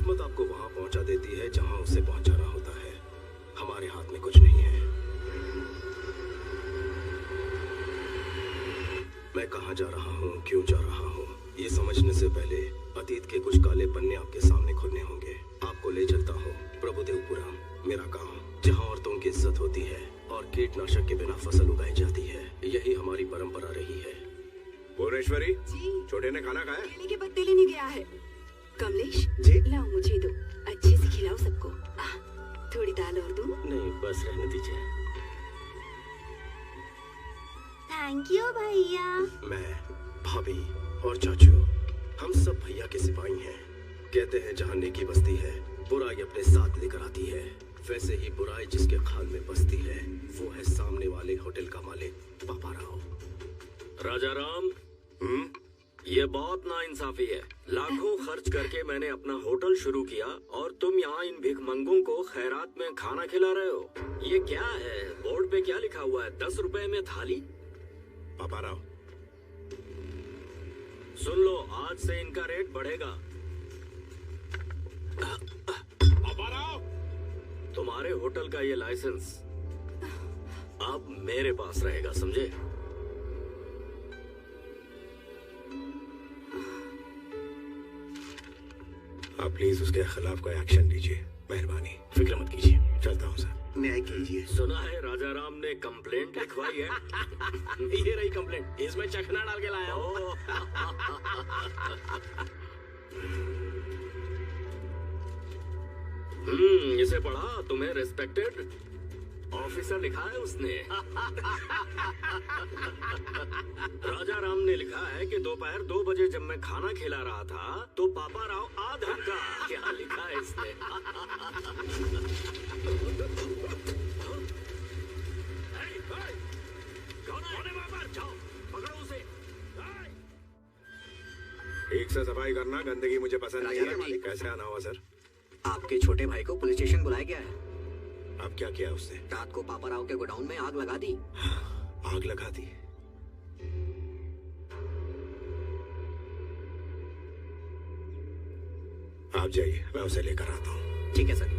किस्मत आपको वहां पहुंचा देती है जहां उसे पहुंचाना होता है। हमारे हाथ में कुछ नहीं है। मैं कहां जा रहा हूं, क्यों जा रहा हूं, ये समझने से पहले अतीत के कुछ काले पन्ने आपके सामने खुलने होंगे। आपको ले चलता हूं प्रभुदेवपुरम, मेरा गांव, जहां औरतों की इज्जत होती है और कीटनाशक के बिना फसल उगाई जाती है। यही हमारी परंपरा रही है। भुवनेश्वरी जी, छोटे ने खाना खाया? केले के पत्ते लेने गया है। कमलेश जी? लाओ मुझे दो, अच्छे से खिलाओ सबको। थोड़ी दाल और दूं? नहीं, बस रहने दीजिए। थैंक यू भैया। मैं, भाभी और चाचू, हम सब भैया के सिपाही हैं। कहते हैं जहाँ नेकी बसती है, बुराई अपने साथ लेकर आती है। वैसे ही बुराई जिसके खाल में बसती है, वो है सामने वाले होटल का मालिक पापा राव। राजा राम, ये बहुत नाइंसाफी है। लाखों खर्च करके मैंने अपना होटल शुरू किया और तुम यहाँ इन भिखमंगों को खैरात में खाना खिला रहे हो। ये क्या है? बोर्ड पे क्या लिखा हुआ है? 10 रुपए में थाली? पापा राव, सुन लो, आज से इनका रेट बढ़ेगा। पापा राव, तुम्हारे होटल का ये लाइसेंस अब मेरे पास रहेगा, समझे? आप प्लीज उसके खिलाफ कोई एक्शन लीजिए, मेहरबानी। फिक्र मत कीजिए, चलता हूँ सर। न्याय कीजिए। सुना है राजा राम ने कंप्लेंट लिखवाई है। ये रही कंप्लेंट, इसमें चखना डाल के लाया हूं। इसे पढ़ा? तुम्हें रेस्पेक्टेड ऑफिसर लिखा है उसने। राजा राम ने लिखा है कि दोपहर 2 बजे जब मैं खाना खिला रहा था तो पापा राव आ धमका। क्या लिखा है इसने? कौन है वहाँ पर? जाओ पकड़ो उसे। ठीक से सफाई करना, गंदगी मुझे पसंद नहीं है। कैसे आना हुआ सर? आपके छोटे भाई को पुलिस स्टेशन बुलाया गया है। अब क्या किया उसने? रात को पापा राव के गोडाउन में आग लगा दी। आग लगा दी? आप जाइए, मैं उसे लेकर आता हूँ। ठीक है सर।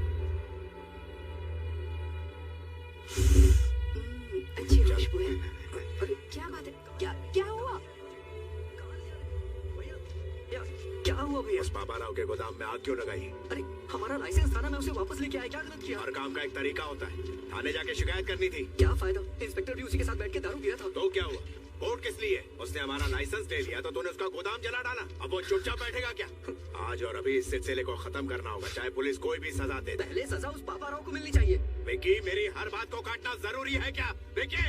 अच्छी खुशबू है। अरे क्या बात है? क्या क्या हुआ? क्या हुआ भैया? उस पापा राव के गोदाम में आग क्यों लगाई? अरे हमारा लाइसेंस था ना, मैं उसे वापस लेके आया। क्या गलत किया? हर काम का एक तरीका होता है। थाने जाके शिकायत करनी थी। क्या फायदा? इंस्पेक्टर भी उसी के साथ बैठ के दारू पिया था। तो क्या हुआ? कोर्ट किस लिए? उसने हमारा लाइसेंस ले लिया तो तूने उसका गोदाम जला डाला। अब वो चुपचाप बैठेगा क्या? आज और अभी इस सिलसिले को खत्म करना होगा, चाहे पुलिस कोई भी सजा दे। पहले सजा उस पापा राव को मिलनी चाहिए। विकी, मेरी हर बात को काटना जरूरी है क्या? विकी,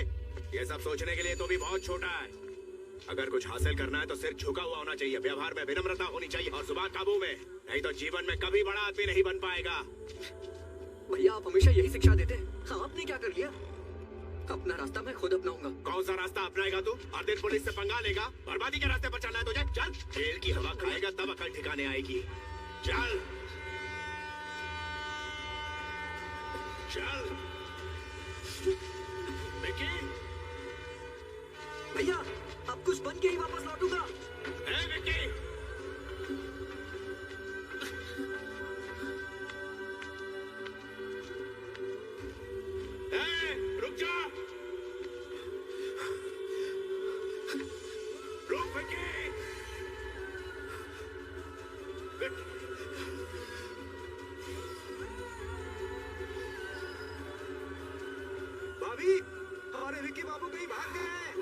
ये सब सोचने के लिए तो भी बहुत छोटा है। अगर कुछ हासिल करना है तो सिर झुका हुआ होना चाहिए, व्यवहार में विनम्रता होनी चाहिए और जुबान काबू में। नहीं तो जीवन में कभी बड़ा आदमी नहीं बन पाएगा। भैया आप हमेशा यही शिक्षा देते हैं। हाँ, आपने क्या कर लिया? अपना रास्ता मैं खुद अपनाऊंगा। कौन सा रास्ता अपनाएगा तू? हर दिन पुलिस से पंगा लेगा? बर्बादी के रास्ते पर चलना है तुझे? चल, जेल की हवा खाएगा तब अकल ठिकाने आएगी। चल चल। विकी, भैया अब कुछ बन के ही वापस लौटूंगा। ए विकी, रुक जा। रुक विकी। भाभी, हमारे विक्की बाबू कहीं भाग गए हैं।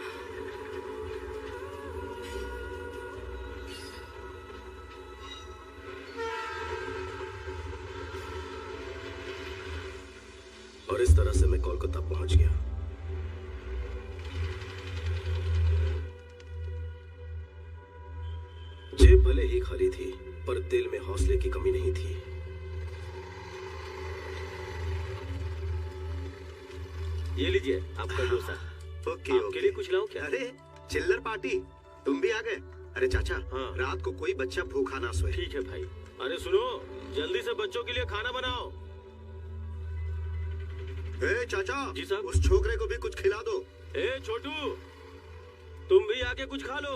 और इस तरह से मैं कोलकाता पहुंच गया। जेब भले ही खाली थी, पर दिल में हौसले की कमी नहीं थी। ये लीजिए आपका डोसा। ओके, आपके लिए कुछ लाऊं क्या? अरे चिल्लर पार्टी, तुम भी आ गए? अरे चाचा, हाँ। रात को कोई बच्चा भूखा ना सोए। ठीक है भाई। अरे सुनो, जल्दी से बच्चों के लिए खाना बनाओ। ए चाचा, जी साहब। उस छोकरे को भी कुछ खिला दो। ए छोटू, तुम भी आके कुछ खा लो।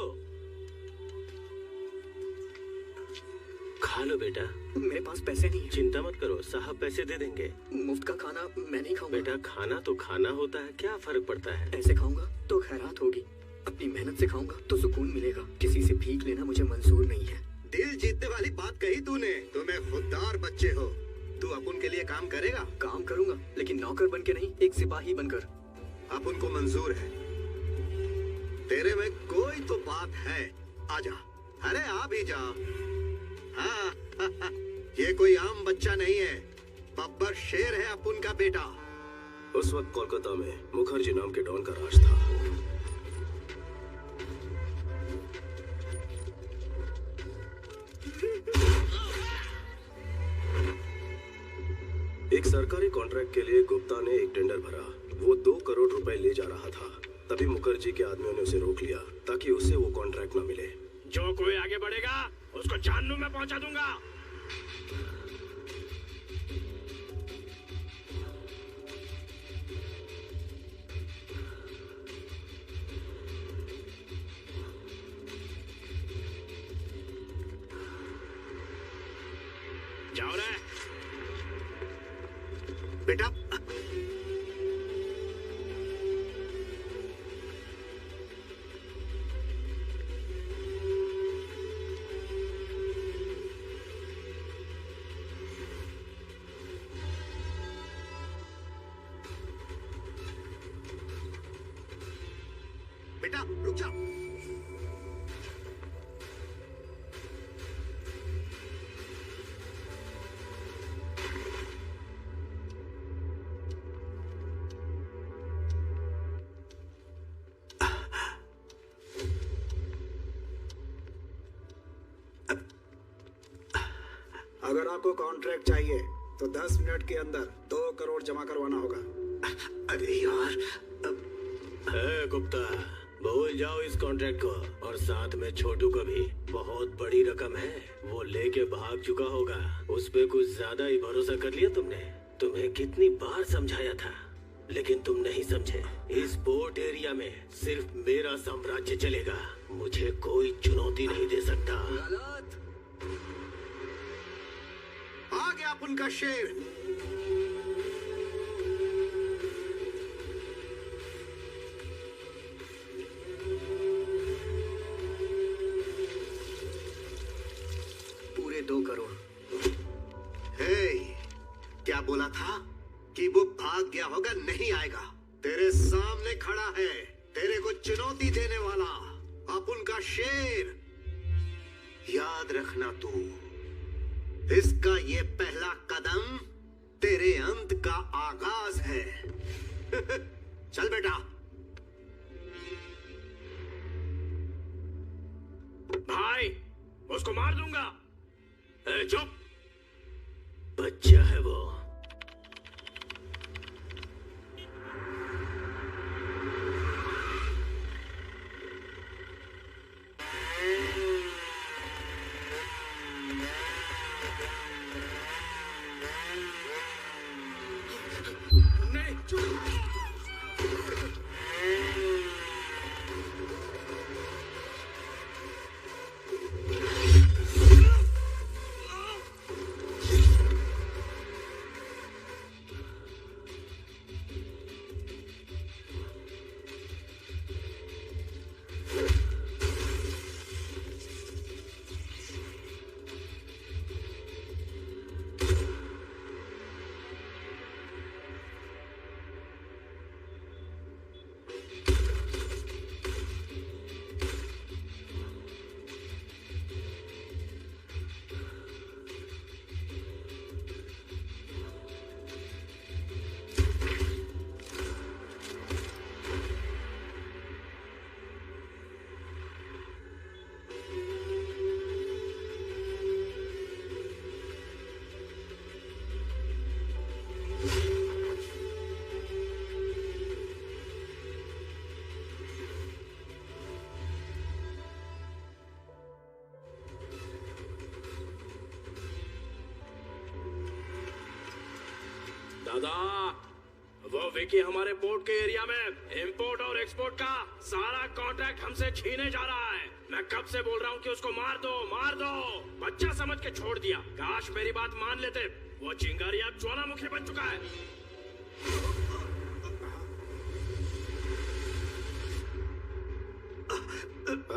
खा लो बेटा। मेरे पास पैसे नहीं है। चिंता मत करो, साहब पैसे दे देंगे। मुफ्त का खाना मैं नहीं खाऊंगा। बेटा खाना तो खाना होता है, क्या फर्क पड़ता है। ऐसे खाऊंगा तो खैरात होगी, अपनी मेहनत से खाऊंगा तो सुकून मिलेगा। किसी से भीख लेना मुझे मंजूर नहीं है। दिल जीतने वाली बात कही तूने। तुम्हें खुददार बच्चे हो। तू अपुन के लिए काम करेगा? काम करूंगा, लेकिन नौकर बन के नहीं, एक सिपाही बनकर। अपुन को मंजूर है। तेरे में कोई तो बात है। आजा, अरे आ भी जा। हाँ, ये कोई आम बच्चा नहीं है, बब्बर शेर है अपुन का बेटा। उस वक्त कोलकाता में मुखर्जी नाम के डॉन का राज था। एक सरकारी कॉन्ट्रैक्ट के लिए गुप्ता ने एक टेंडर भरा। वो 2 करोड़ रुपए ले जा रहा था। तभी मुखर्जी के आदमियों ने उसे रोक लिया ताकि उसे वो कॉन्ट्रैक्ट न मिले। जो कोई आगे बढ़ेगा उसको जहन्नुम में पहुंचा दूंगा। जाओ रे बेटा। बेटा रुक जा। अगर आपको कॉन्ट्रैक्ट चाहिए तो 10 मिनट के अंदर 2 करोड़ जमा करवाना होगा। अरे यार, गुप्ता भूल जाओ इस कॉन्ट्रैक्ट को, और साथ में छोटू को भी। बहुत बड़ी रकम है, वो लेके भाग चुका होगा। उस पे कुछ ज्यादा ही भरोसा कर लिया तुमने। तुम्हें कितनी बार समझाया था, लेकिन तुम नहीं समझे। इस पोर्ट एरिया में सिर्फ मेरा साम्राज्य चलेगा, मुझे कोई चुनौती नहीं दे सकता। गलत। आ गया अपुन का शेर। पूरे 2 करोड़। हे, क्या बोला था कि वो भाग गया होगा? नहीं आएगा। तेरे सामने खड़ा है, तेरे को चुनौती देने वाला अपुन का शेर। याद रखना तू, इसका ये पहला कदम तेरे अंत का आगाज है। चल बेटा। भाई उसको मार दूंगा। चुप, बच्चा है वो। दादा, वो विकी हमारे पोर्ट के एरिया में इंपोर्ट और एक्सपोर्ट का सारा कॉन्ट्रैक्ट हमसे छीने जा रहा है। मैं कब से बोल रहा हूँ कि उसको मार दो, मार दो। बच्चा समझ के छोड़ दिया। काश मेरी बात मान लेते। वो चिंगारी अब ज्वालामुखी बन चुका है।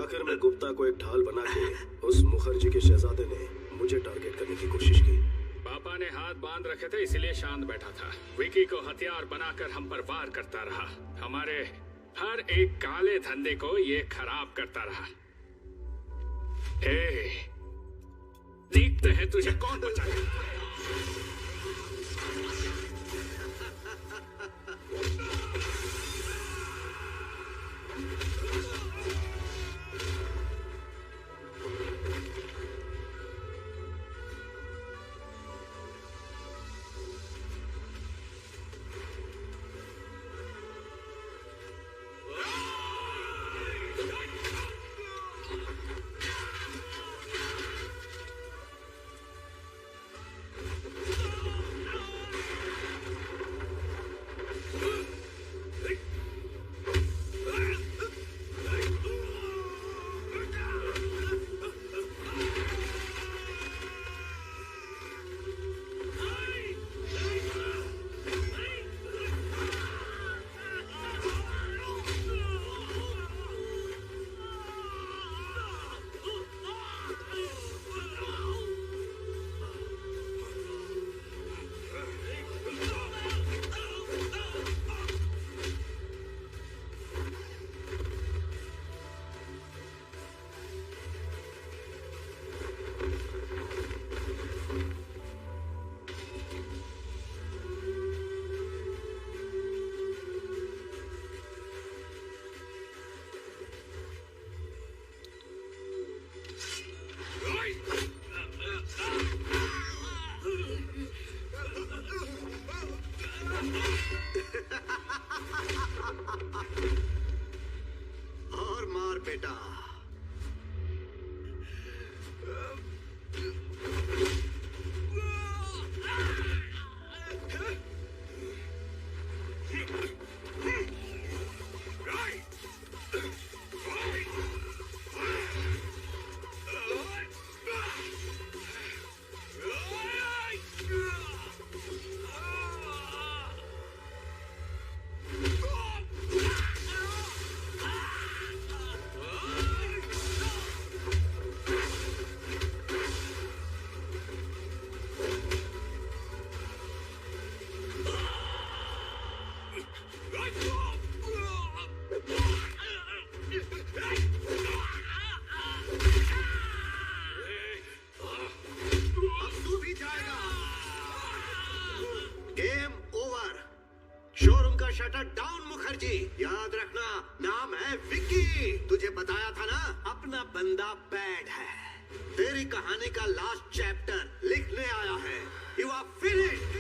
आखिर में गुप्ता को एक ढाल बना के उस मुखर्जी के शहजादे ने मुझे टारगेट करने की कोशिश की। पापा ने हाथ बांध रखे थे, इसलिए शांत बैठा था। विकी को हथियार बनाकर हम पर वार करता रहा। हमारे हर एक काले धंधे को ये खराब करता रहा। हे, देखते हैं तुझे कौन बचाएगा। और मार बेटा। Shutter down Mukherjee. याद रखना, नाम है विक्की। तुझे बताया था ना, अपना बंदा बैड है। तेरी कहानी का लास्ट चैप्टर लिखने आया है। You are finished.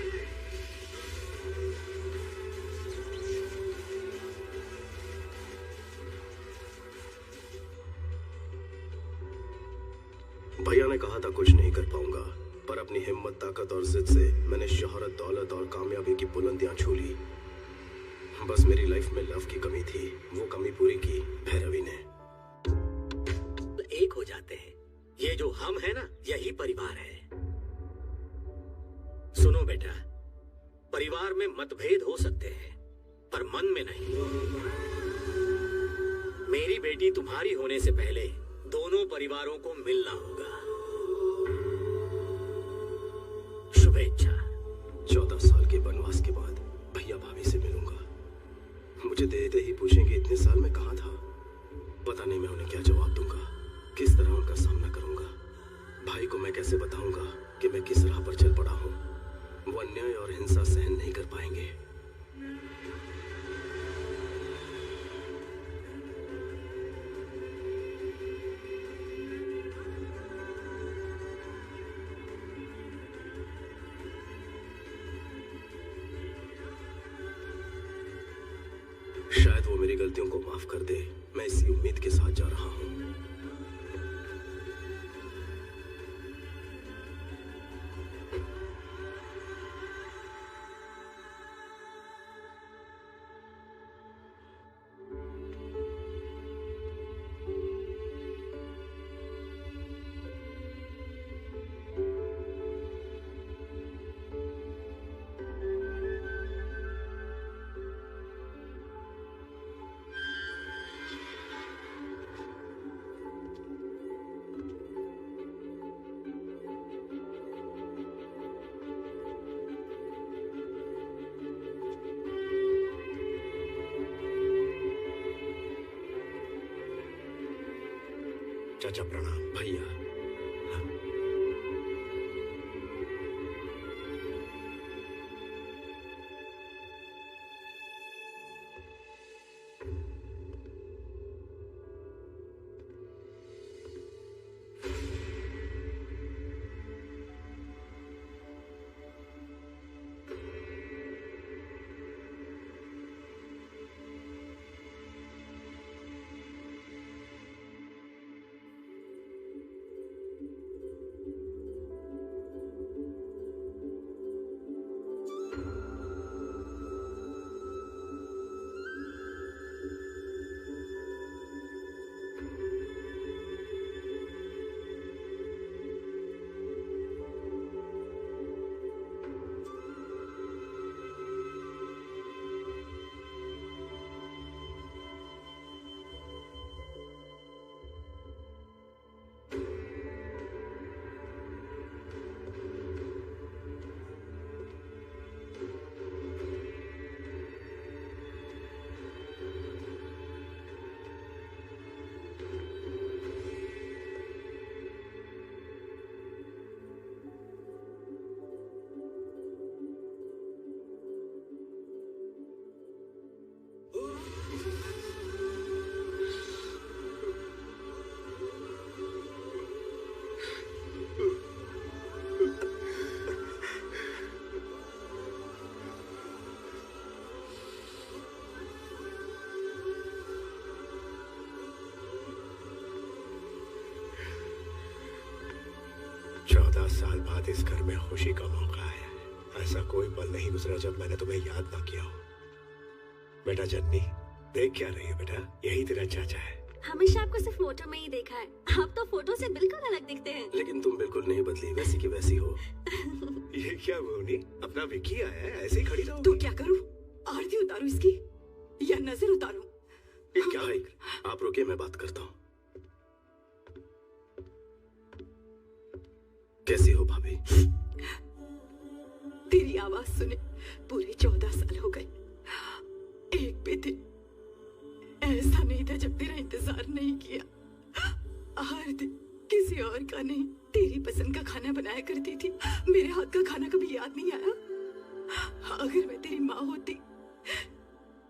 भैया ने कहा था कुछ नहीं कर पाऊंगा, पर अपनी हिम्मत, ताकत और जिद से मैंने शोहरत, दौलत और कामयाबी की बुलंदियां छू ली। बस मेरी लाइफ में लव की कमी थी, वो कमी पूरी की भैरवी ने। एक हो जाते हैं। ये जो हम है ना, यही परिवार है। सुनो बेटा, परिवार में मतभेद हो सकते हैं, पर मन में नहीं। मेरी बेटी तुम्हारी होने से पहले दोनों परिवारों को मिलना होगा। शुभेच्छा। 14 साल के वनवास के बाद भैया भाभी से मिलूंगा। मुझे देखते ही पूछेंगे इतने साल में कहाँ था। पता नहीं मैं उन्हें क्या जवाब दूंगा, किस तरह उनका सामना करूंगा। भाई को मैं कैसे बताऊंगा कि मैं किस राह पर चल पड़ा हूँ। वो अन्याय और हिंसा सहन नहीं कर पाएंगे। शायद वो मेरी गलतियों को माफ कर दे। मैं इसी उम्मीद के साथ जा रहा हूँ। चाचा प्रणाम। भैया साल बाद इस घर में खुशी का मौका है। ऐसा कोई पल नहीं गुजरा जब मैंने तुम्हें याद ना किया हो। बेटा जन्नी, देख क्या रही है बेटा? यही तेरा चाचा है। हमेशा आपको सिर्फ फोटो में ही देखा है, आप तो फोटो से बिल्कुल अलग दिखते हैं। लेकिन तुम बिल्कुल नहीं बदली, वैसी की वैसी हो। ये क्या बोनी? अपना विकी आया है, ऐसे ही खड़ी रहो। तो क्या करूं? आरती उतारूं इसकी या नजर उतारूं? ये क्या है? आप रुकिए, मैं बात करता हूँ। कैसी हो भाभी? तेरी आवाज सुने पूरे 14 साल हो गए। एक भी दिन ऐसा नहीं था जब तेरा इंतजार नहीं किया। हर दिन किसी और का नहीं, तेरी पसंद का खाना बनाया करती थी। मेरे हाथ का खाना कभी याद नहीं आया? अगर मैं तेरी माँ होती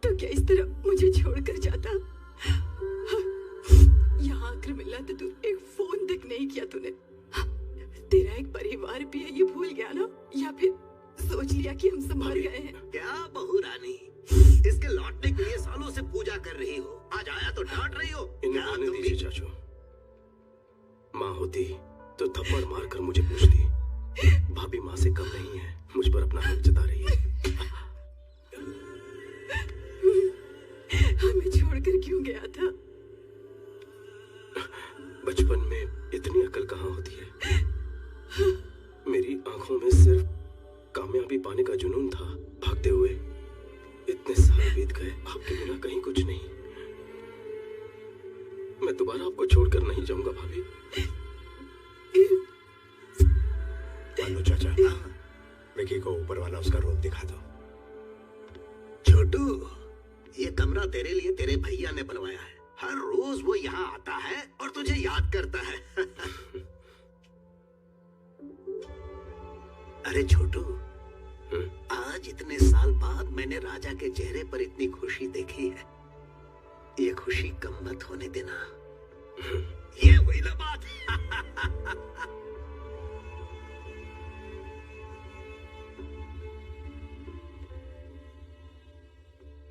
तो क्या इस तरह मुझे छोड़कर जाता? यहाँ आकर मिलना तो तू एक फोन तक नहीं किया तूने। तेरा एक परिवार भी है, ये भूल गया ना? या फिर सोच लिया कि हम संभाल गए हैं? क्या बहू रानी, इसके लौटने के लिए सालों से पूजा कर रही हो, आज आया तो डांट रही हो? इन्हें आने दीजिए चाचू। माँ होती तो थप्पड़ मारकर मुझे पूछती। भाभी माँ से कम नहीं है, मुझ पर अपना हक जता रही है। हमें छोड़कर क्यों गया था? बचपन में इतनी अकल कहाँ होती है। मेरी आंखों में सिर्फ कामयाबी पाने का जुनून था। भागते हुए इतने साल बीत गए, आपके बिना कहीं कुछ नहीं। मैं दोबारा आपको छोड़कर नहीं जाऊंगा भाभी। लो चाचा, विकी को ऊपर वाला उसका रूम दिखा दो। छोटू, ये कमरा तेरे लिए तेरे भैया ने बनवाया है। हर रोज वो यहाँ आता है और तुझे याद करता है। अरे छोटू, आज इतने साल बाद मैंने राजा के चेहरे पर इतनी खुशी देखी है। ये खुशी कम मत होने देना। ये हुई ना बात।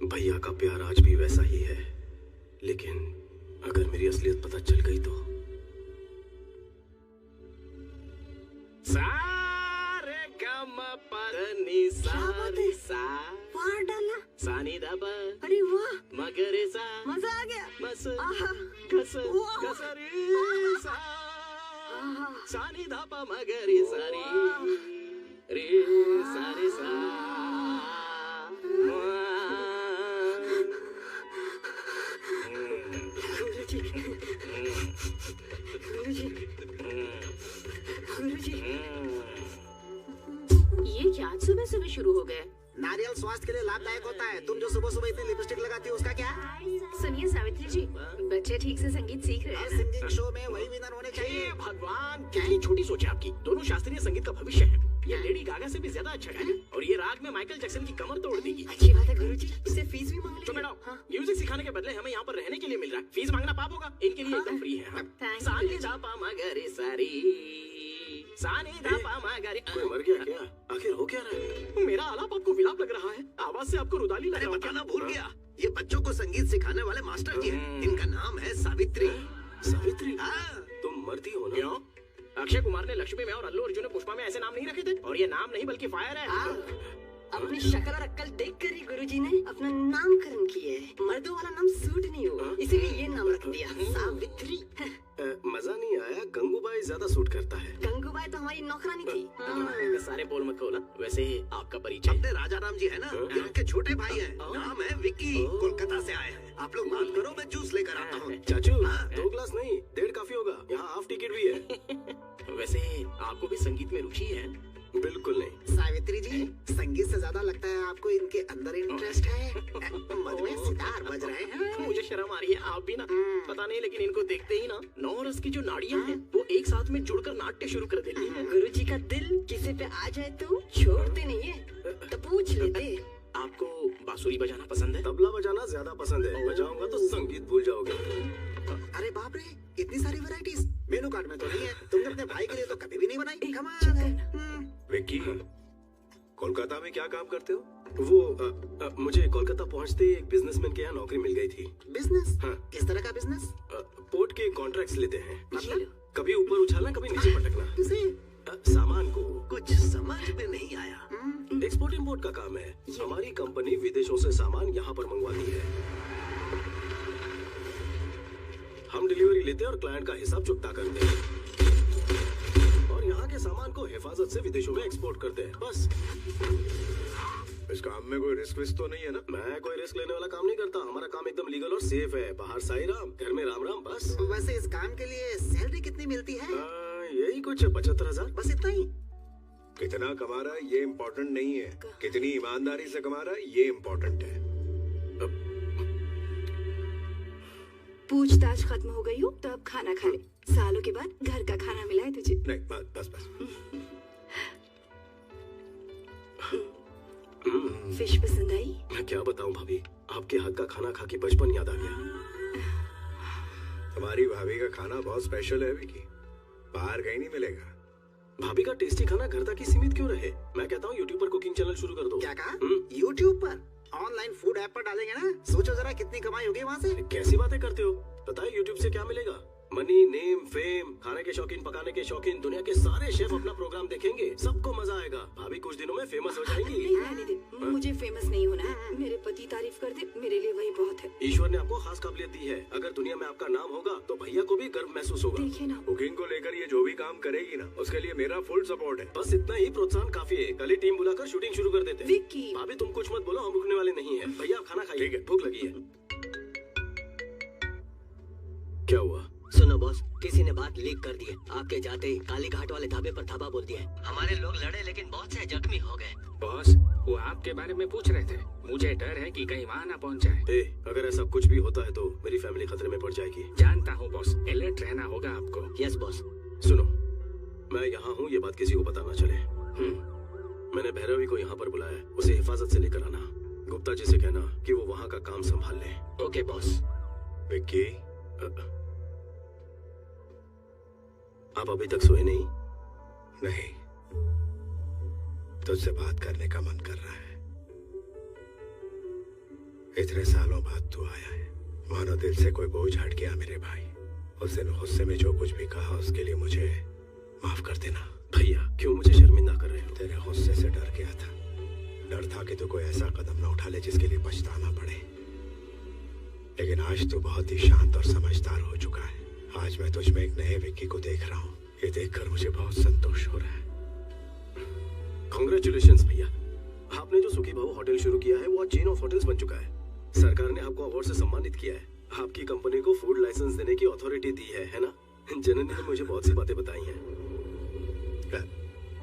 भैया का प्यार आज भी वैसा ही है, लेकिन अगर मेरी असलियत पता चल गई तो। सारे गम पर नि सा रे सा वाह डाला सानी दा पा। अरे वाह, मगरे सा मजा आ गया। मस आहा, गस वाह। गस रे सा सानी दा पा मगरे सारी रे सारे सा। गुरुजी, ये क्या आज सुबह सुबह शुरू हो गए? नारियल स्वास्थ्य के लिए लाभदायक होता है। तुम जो सुबह सुबह इतनी लिपस्टिक लगाती हो उसका क्या? सुनिए सावित्री जी, बच्चे ठीक से संगीत सीख रहे हर हैं। सिंगिंग शो में वही विनर होने चाहिए। हे भगवान, कितनी छोटी सोच है आपकी। दोनों शास्त्रीय संगीत का भविष्य है। ये लेडी गागा से भी ज्यादा अच्छा गाए और ये राग में माइकल जैक्सन की कमर तोड़ देगी। अच्छी बात है गुरुजी, इससे फीस भी मांग तो लीजिए। मैडम, म्यूजिक सिखाने के बदले हमें यहाँ पर रहने के लिए मिल रहा है। फीस मांगना पाप होगा। इनके लिए एकदम फ्री है। Thank you, सानी गुरुजी। दा पा मा गा रे सारी, सानी दा पा मा गा रे। कोई मर गया क्या? आखिर हो क्या रहा है? मेरा आलाप आपको विलाप लग रहा है। आवाज से आपको रुदाली लग अरे रहा है। बताना भूल गया, ये बच्चों को संगीत सिखाने वाले मास्टर जी हैं। इनका नाम है सावित्री। सावित्री, हाँ, तुम मरती हो ना? क्यों? अक्षय कुमार ने लक्ष्मी में और अल्लू अर्जुन ने पुष्पा में ऐसे नाम नहीं रखे थे? और ये नाम नहीं बल्कि फायर है। अपनी शक्ल और अक्ल देखकर ही गुरुजी ने अपना नामकरण किया है। मर्दों वाला नाम सूट नहीं हुआ, इसीलिए ये नाम रख दिया, सावित्री। मजा नहीं आया। गंगूबाई ज्यादा सूट करता है। गंगूबाई तो हमारी नौकरानी थी। सारे बोल मत खोला। वैसे आपका परिचय? अपने राजा राम जी है ना, ये उनके छोटे भाई हैं। नाम है विक्की, कोलकाता से आए हैं। आप लोग बात करो, मैं जूस लेकर आता हूँ। चाचू, 2 ग्लास नहीं, 1.5 काफी होगा। यहाँ हाफ टिकट भी है। वैसे आपको भी संगीत में रुचि है? बिल्कुल नहीं। सावित्री जी, संगीत से ज्यादा लगता है आपको इनके अंदर इंटरेस्ट है। मद में सितार बज रहे हैं। मुझे शर्म आ रही है। आप भी ना, पता नहीं, लेकिन इनको देखते ही ना 9 रस की जो नाड़ियाँ हैं वो एक साथ में जुड़कर नाट्य शुरू कर देती हैं। गुरुजी का दिल किसी पे आ जाए तो छोड़ते नहीं है, तो पूछ लेते। आपको बांसुरी बजाना पसंद है? तबला बजाना ज्यादा पसंद है। बजाऊंगा तो संगीत भूल जाओगे। अरे बाप रे, इतनी सारी वैरायटीज मेनू कार्ड में तो नहीं है। तुमने अपने भाई के लिए तो कभी भी नहीं बनाई। कमाल। विक्की, कोलकाता में क्या काम करते हो? वो मुझे कोलकाता पहुंचते एक बिजनेसमैन के यहाँ नौकरी मिल गई थी। बिजनेस? हाँ। किस तरह का बिजनेस? पोर्ट के कॉन्ट्रैक्ट्स लेते हैं। मतलब कभी ऊपर उछालना, कभी नीचे पटकना। किसे? सामान को। कुछ समझ में नहीं आया। एक्सपोर्ट इंपोर्ट का काम है। हमारी कंपनी विदेशों से सामान यहाँ पर मंगवाती है। हम डिलीवरी लेते हैं और क्लाइंट का हिसाब चुकता करते हैं और यहाँ के सामान को हिफाजत से विदेशों में एक्सपोर्ट करते हैं। बस। इस काम में कोई रिस्क विस्क तो नहीं है ना? मैं कोई रिस्क लेने वाला काम नहीं करता। हमारा काम एकदम लीगल और सेफ है। बाहर साई राम, घर में राम राम। बस। वैसे इस काम के लिए सैलरी कितनी मिलती है? यही कुछ 75,000। बस इतना ही? कितना कमा रहा है ये इम्पोर्टेंट नहीं है, कितनी ईमानदारी से कमा रहा है ये इम्पोर्टेंट है। पूछताछ खत्म हो गई हो तो अब खाना खा ले। सालों के बाद घर का खाना मिला है तुझे। नहीं, बस बस। फिश पसंद आई? मैं क्या बताऊं भाभी, आपके हाथ का खाना खा के बचपन याद आ गया। तुम्हारी भाभी का खाना बहुत स्पेशल है विकी, बाहर कहीं नहीं मिलेगा। भाभी का टेस्टी खाना घर तक ही सीमित क्यों रहे? मैं कहता हूँ यूट्यूब पर कुकिंग चैनल शुरू कर दो। क्या कहा? यूट्यूब पर? ऑनलाइन फूड ऐप पर डालेंगे ना, सोचो जरा कितनी कमाई होगी वहाँ से। कैसी बातें करते हो? बताइए यूट्यूब से क्या मिलेगा? Money, name, fame. खाने के शौकीन, पकाने के शौकीन, दुनिया के सारे शेफ अपना प्रोग्राम देखेंगे। सबको मजा आएगा। भाभी कुछ दिनों में फेमस हो जाएंगी। नहीं रहने दे, मुझे फेमस नहीं होना है। मेरे पति तारीफ कर दे, मेरे लिए वही बहुत है। ईश्वर ने आपको खास काबिलियत दी है। अगर दुनिया में आपका नाम होगा तो भैया को भी गर्व महसूस होगा। देखिए ना, कुकिंग को लेकर ये जो भी काम करेगी ना, उसके लिए मेरा फुल सपोर्ट है। बस इतना ही प्रोत्साहन काफी है। कल ही टीम बुलाकर शूटिंग शुरू कर देते हैं। विक्की। भाभी तुम कुछ मत बोलो, हम रुकने वाले नहीं है। भैया आप खाना खाइए, भूख लगी है। क्या हुआ? सुनो बॉस, किसी ने बात लीक कर दी है। आपके जाते ही काली घाट वाले ढाबे पर धाबा बोल दिया है। हमारे लोग लड़े लेकिन बहुत से जख्मी हो गए। बॉस, वो आपके बारे में पूछ रहे थे। मुझे डर है कि कहीं वहाँ ना पहुँच जाए। अगर ऐसा कुछ भी होता है तो मेरी फैमिली खतरे में पड़ जाएगी। जानता हूँ बॉस, अलर्ट रहना होगा आपको। Yes boss. सुनो, मैं यहाँ हूँ, ये बात किसी को पता ना चले। मैंने भैरवी को यहाँ पर बुलाया है। उसे हिफाजत से लेकर आना। गुप्ता जी से कहना कि वो वहाँ का काम संभाल ले। Okay boss. विक्की, आप अभी तक सोए नहीं? नहीं, तुझसे बात करने का मन कर रहा है। इतने सालों बाद तू आया है, मानो दिल से कोई बोझ हट गया मेरे भाई। उस दिन गुस्से में जो कुछ भी कहा उसके लिए मुझे माफ कर देना। भैया क्यों मुझे शर्मिंदा कर रहे हो? तेरे गुस्से से डर गया था। डर था कि तू कोई ऐसा कदम न उठा ले जिसके लिए पछताना पड़े। लेकिन आज तू बहुत ही शांत और समझदार हो चुका है। आज मैं तुझ में एक नए विक्की को देख रहा हूँ। ये देखकर मुझे बहुत संतोष हो रहा है। कांग्रेचुलेशंस भैया, आपने जो सुखी भाव होटल शुरू किया है वो आज चेन ऑफ होटल्स बन चुका है। सरकार ने आपको अवार्ड से सम्मानित किया है। आपकी कंपनी को फूड लाइसेंस देने की अथॉरिटी दी है ना? जननी ने मुझे बहुत सी बातें बताई हैं।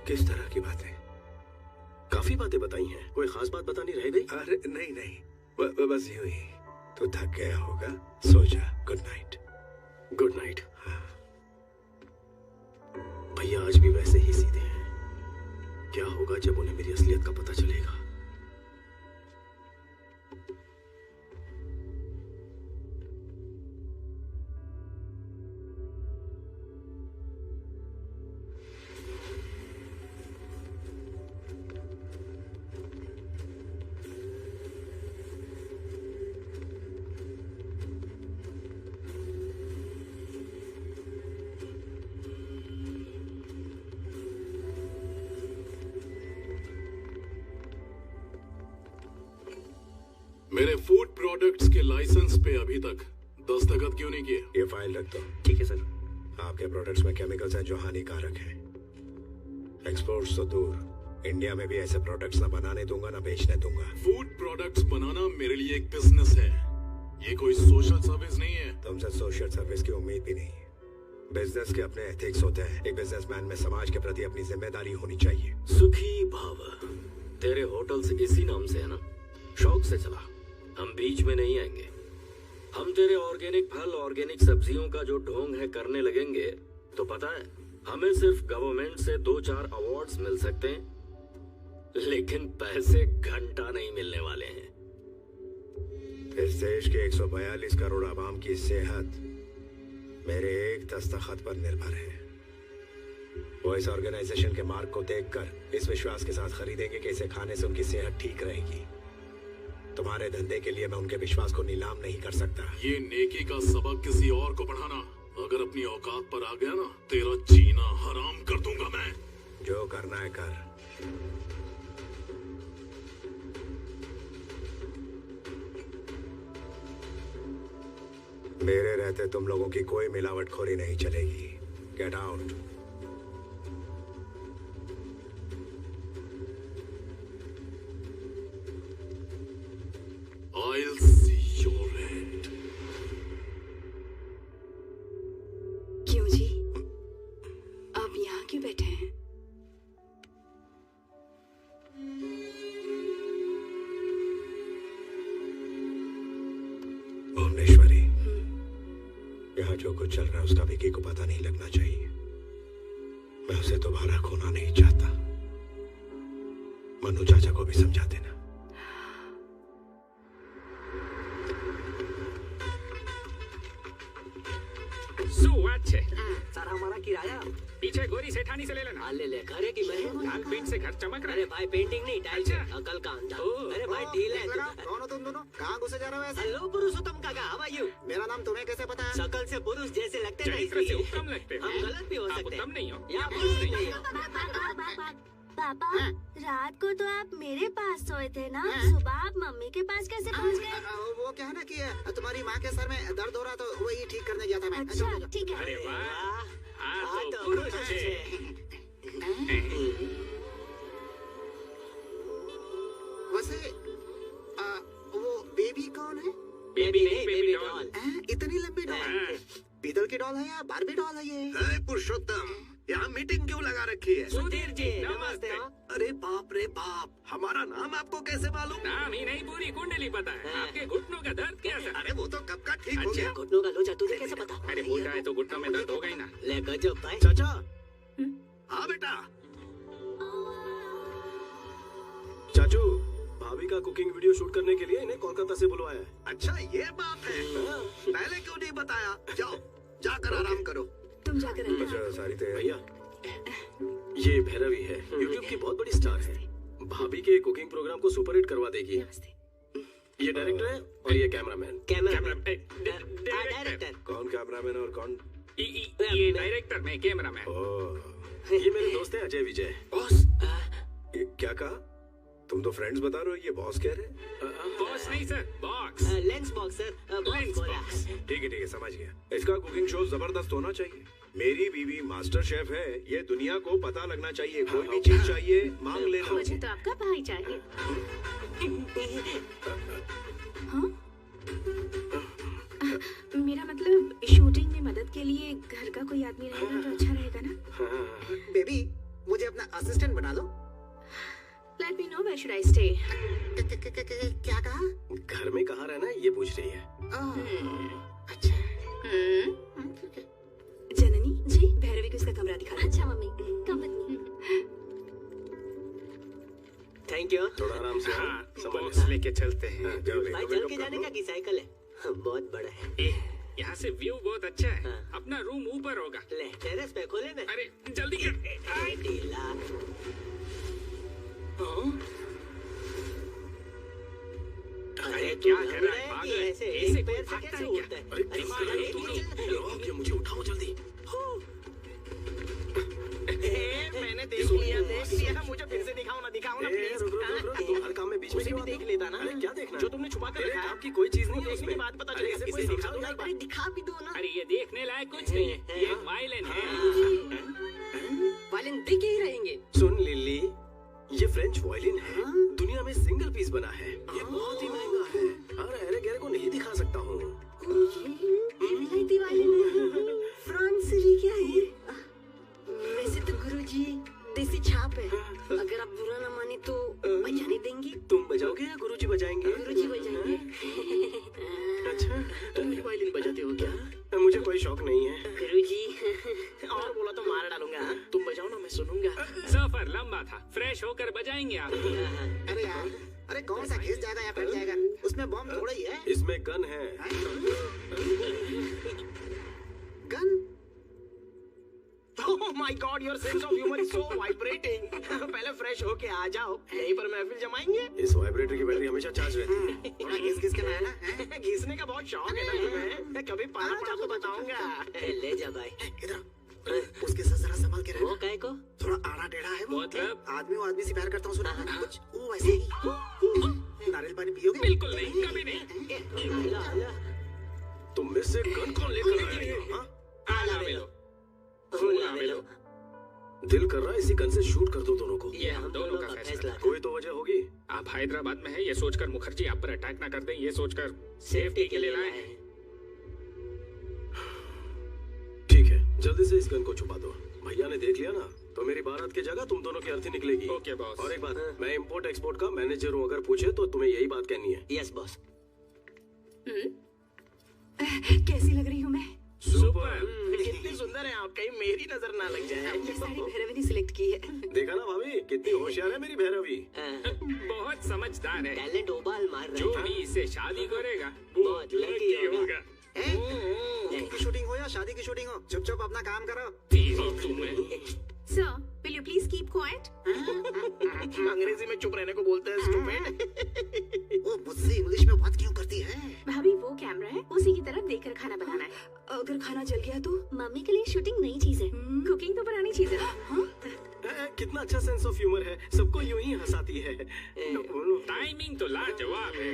किस तरह की बातें? काफी बातें बताई हैं, कोई खास बात बतानी रह गई? अरे नहीं, बस यूं ही। तो थक गया होगा, सो जा। Good night. Good night. भैया आज भी वैसे ही सीधे हैं। क्या होगा जब उन्हें मेरी असलियत का पता चलेगा? मेरे फूड प्रोडक्ट्स के लाइसेंस पे अभी तक दस्तखत क्यों नहीं किए? ये फाइल रख दो। ठीक है सर। आपके प्रोडक्ट्स में केमिकल्स हैं जो हानिकारक हैं। एक्सपोर्ट्स तो दूर, इंडिया में भी ऐसे प्रोडक्ट्स ना बनाने दूंगा ना बेचने दूंगा। फूड प्रोडक्ट्स बनाना मेरे लिए एक बिजनेस है, ये कोई सोशल सर्विस नहीं है। तुमसे सोशल सर्विस की उम्मीद भी नहीं। बिजनेस के अपने एथिक्स होते हैं। एक बिजनेसमैन में समाज के प्रति अपनी जिम्मेदारी होनी चाहिए। सुखी भाव। तेरे होटल से इसी नाम से है ना? शौक से चला, हम बीच में नहीं आएंगे। हम तेरे ऑर्गेनिक फल, ऑर्गेनिक सब्जियों का जो ढोंग है करने लगेंगे तो पता है हमें सिर्फ गवर्नमेंट से 2-4 अवार्ड्स मिल सकते हैं, लेकिन पैसे घंटा नहीं मिलने वाले हैं। इस देश के 142 करोड़ आवाम की सेहत मेरे एक दस्तखत पर निर्भर है। वो इस ऑर्गेनाइजेशन के मार्क को देखकर इस विश्वास के साथ खरीदेंगे कि इसे खाने से उनकी सेहत ठीक रहेगी। तुम्हारे धंधे के लिए मैं उनके विश्वास को नीलाम नहीं कर सकता। ये नेकी का सबक किसी और को पढ़ाना, अगर अपनी औकात पर आ गया ना, तेरा जीना हराम कर दूंगा मैं। जो करना है कर। मेरे रहते तुम लोगों की कोई मिलावटखोरी नहीं चलेगी। Get out. I'll see your end. क्यों जी, आप यहाँ क्यों बैठे हैं? भुवनेश्वरी, यहाँ जो कुछ चल रहा है उसका विकी को पता नहीं लगना चाहिए। मैं उसे दोबारा खोना नहीं चाहता। मनु चाचा को भी समझा देना। अच्छे सारा हमारा किराया पीछे गोरी सेठानी से ले लेना। ले ले घरे की मैं लाल पेंट से घर चमक रहा है। अरे भाई पेंटिंग नहीं टाइल्स है, अकल का अंधा। अरे भाई डील है। कौन हो तुम दोनों? कहाँ घुसे जा रहे हो ऐसे? हेलो पुरुषोत्तम काका, हाउ आर यू? मेरा नाम तुम्हें कैसे पता है? शकल से पुरुष जैसे लगते हैं, चरित्र से उत्तम लगते हैं। हम गलत भी हो सकते हैं। उत्तम नहीं हो या पुरुष नहीं हो। पापा, रात को तो आप मेरे पास सोए थे ना, सुबह आप मम्मी के पास कैसे पहुंच गए? वो क्या है ना कि तुम्हारी माँ के सर में दर्द हो रहा तो वही ठीक करने गया था मैं। अच्छा ठीक है। अरे वाह, तो पुरुष पुरुष है। वैसे वो बेबी कौन है? बेबी नहीं, बेबी डॉल। इतनी लंबी डॉल? पीतल की डॉल है या बारबी डॉल है ये? पुरुषोत्तम, यहाँ मीटिंग क्यों लगा रखी है? सुधीर जी नमस्ते। अरे बाप रे बाप, हमारा नाम आपको कैसे मालूम? नाम ही नहीं, पूरी कुंडली पता है। आपके घुटनों का दर्द कैसा? अरे वो तो कब का ठीक हो गया। घुटनों का लोचा तुझे कैसे पता? अरे मोटा है तो घुटनों में दर्द होगा ही ना। ले गजब भाई। चाचा। हाँ बेटा। चाचू, भाभी का कुकिंग वीडियो शूट करने के लिए इन्हें कोलकाता से बुलवाया है। अच्छा ये बात है, पहले क्यों नहीं बताया? जाओ जाकर आराम करो। तुम जाकर अच्छा सारी तैयारी। भैया, ये भैरवी है, यूट्यूब की बहुत बड़ी स्टार है। भाभी के कुकिंग प्रोग्राम को सुपर हिट करवा देगी। ये डायरेक्टर है और ये कैमरामैन। डायरेक्टर कौन कैमरामैन और कौन? ये डायरेक्टर में कैमरामैन। ये मेरे दोस्त हैं अजय विजय। बॉस? क्या कहा? तुम तो फ्रेंड्स बता रहे हो, ये बॉस कह रहे? बॉस नहीं sir, box. Lens box sir, box बोला। ठीक है समझ गया। इसका कुकिंग शो जबरदस्त होना चाहिए। मेरी बीवी मास्टर शेफ है, ये दुनिया को पता लगना चाहिए। कोई भी चीज चाहिए मांग लेना। मुझे तो आपका भाई चाहिए। हाँ? मेरा मतलब शूटिंग में मदद के लिए घर का कोई आदमी रहेगा तो अच्छा रहेगा ना? बेबी, मुझे अपना असिस्टेंट बना लो। let me know where should I stay. क्या कहा? घर में कहाँ रहना है ये पूछ रही है। अच्छा। जननी जी, भैरवी को इसका कमरा दिखा। अच्छा mummy, come with me. Thank you. थोड़ा आराम से। हाँ, बॉक्स लेके चलते हैं। भाई चल के जाने का की साइकिल है? बहुत बड़ा है। यहाँ से व्यू बहुत अच्छा है। अपना रूम ऊपर होगा। ले टेरेस पे खोले ना। अरे जल्दी कर। ढीला। अरे क्या कर रहा है पागल? ऐसे पैर से कैसे उड़ता है? अरे मुझे उठाओ जल्दी। मैंने देख लिया। मुझे फिर से दिखाओ ना प्लीज। तुम हर काम में बीच में क्यों देख लेता ना। क्या देखना? जो तुमने छुपा कर रखा है आपकी कोई चीज नहीं है देखने के बाद पता चलेगा। इसे दिखा दो ना। दिखा भी दो ना। अरे ये देखने लायक कुछ नहीं है। ये वायलिन है। वायलिन देख ही रहेंगे। सुन लिली, ये फ्रेंच वायलिन है। दुनिया में सिंगल पीस बना है। ये बहुत ही महंगा है। अरे अरे गहरे को नहीं दिखा सकता हूँ। फ्रांस से लेके आए हैं। वैसे तो गुरुजी देसी छाप है। अगर आप बुरा ना माने तो बजाने देंगे? तुम बजाओगे या गुरुजी बजाएंगे? गुरुजी बजाएंगे। अच्छा, तुम भी वायलिन बजाते हो क्या? मुझे कोई शौक नहीं है। गुरुजी और बोला तो मार डालूंगा। तुम बजाओ ना, मैं सुनूंगा। सफर लंबा था, फ्रेश होकर बजाएंगे आप। अरे यार, अरे कौन सा घिस जाएगा या फट जाएगा? उसमें बम थोड़ा ही है। इसमें गन है। Gun? Oh my God, your sense of humor is so vibrating. पहले फ्रेश होके आ जाओ, यहीं पर महफिल जमाएंगे। इस वाइब्रेटर की बैटरी हमेशा चार्ज रहती है। थोड़ा घिस के लाया ना। घिसने का बहुत शौक है ना तुम्हें? कभी पाना पड़ा तो बताऊंगा। ले जा भाई। इधर उसके साथ जरा संभाल के वो रहना। काय को? थोड़ा आड़ा टेढ़ा है वो। मतलब? आदमी से प्यार करता हूँ सुना है कुछ वो वैसे ही। नारियल पानी पियोगे? बिल्कुल नहीं, कभी नहीं। तुम में से गन कौन लेकर आए हो? आला मेलो। दिल कर रहा है इसी गन से शूट कर दो दोनों को। ये हम दोनों का फैसला। कोई तो वजह होगी। आप हैदराबाद में हैं, ये सोचकर मुखर्जी आप पर अटैक ना कर दें, ये सोचकर सेफ्टी के लिए लाए हैं। ठीक है, जल्दी से इस गन को छुपा दो। भैया ने देख लिया ना तो मेरी बारात की जगह तुम दोनों की अर्थी निकलेगी। Okay boss. और एक बात, मैं इंपोर्ट एक्सपोर्ट का मैनेजर हूँ, अगर पूछे तो तुम्हें यही बात कहनी है। Yes boss. कैसी लग रही हूँ मैं? सुपर। कितनी सुंदर है आप, कहीं मेरी नजर ना लग जाए। ये साड़ी भैरवी ने सिलेक्ट की है। देखा ना भाभी, कितनी होशियार है मेरी भैरवी। बहुत समझदार है। टैलेंट उबाल मार जो रहा भी इससे शादी करेगा बहुत लकी होगा। फिल्म की शूटिंग हो या शादी की शूटिंग हो, चुपचाप अपना काम करो। Sir, will you please keep quiet? अंग्रेजी में चुप रहने को बोलते हैं स्टूपिड। वो मुझसे इंग्लिश में बात क्यों करती है? भाभी वो कैमरा है, उसी की तरफ देखकर खाना बनाना है। अगर खाना जल गया तो? मम्मी के लिए शूटिंग नई चीज है। कुकिंग तो पुरानी चीज है। कितना अच्छा सेंस ऑफ ह्यूमर है, सबको यूं ही हंसाती है। टाइमिंग तो लाजवाब है।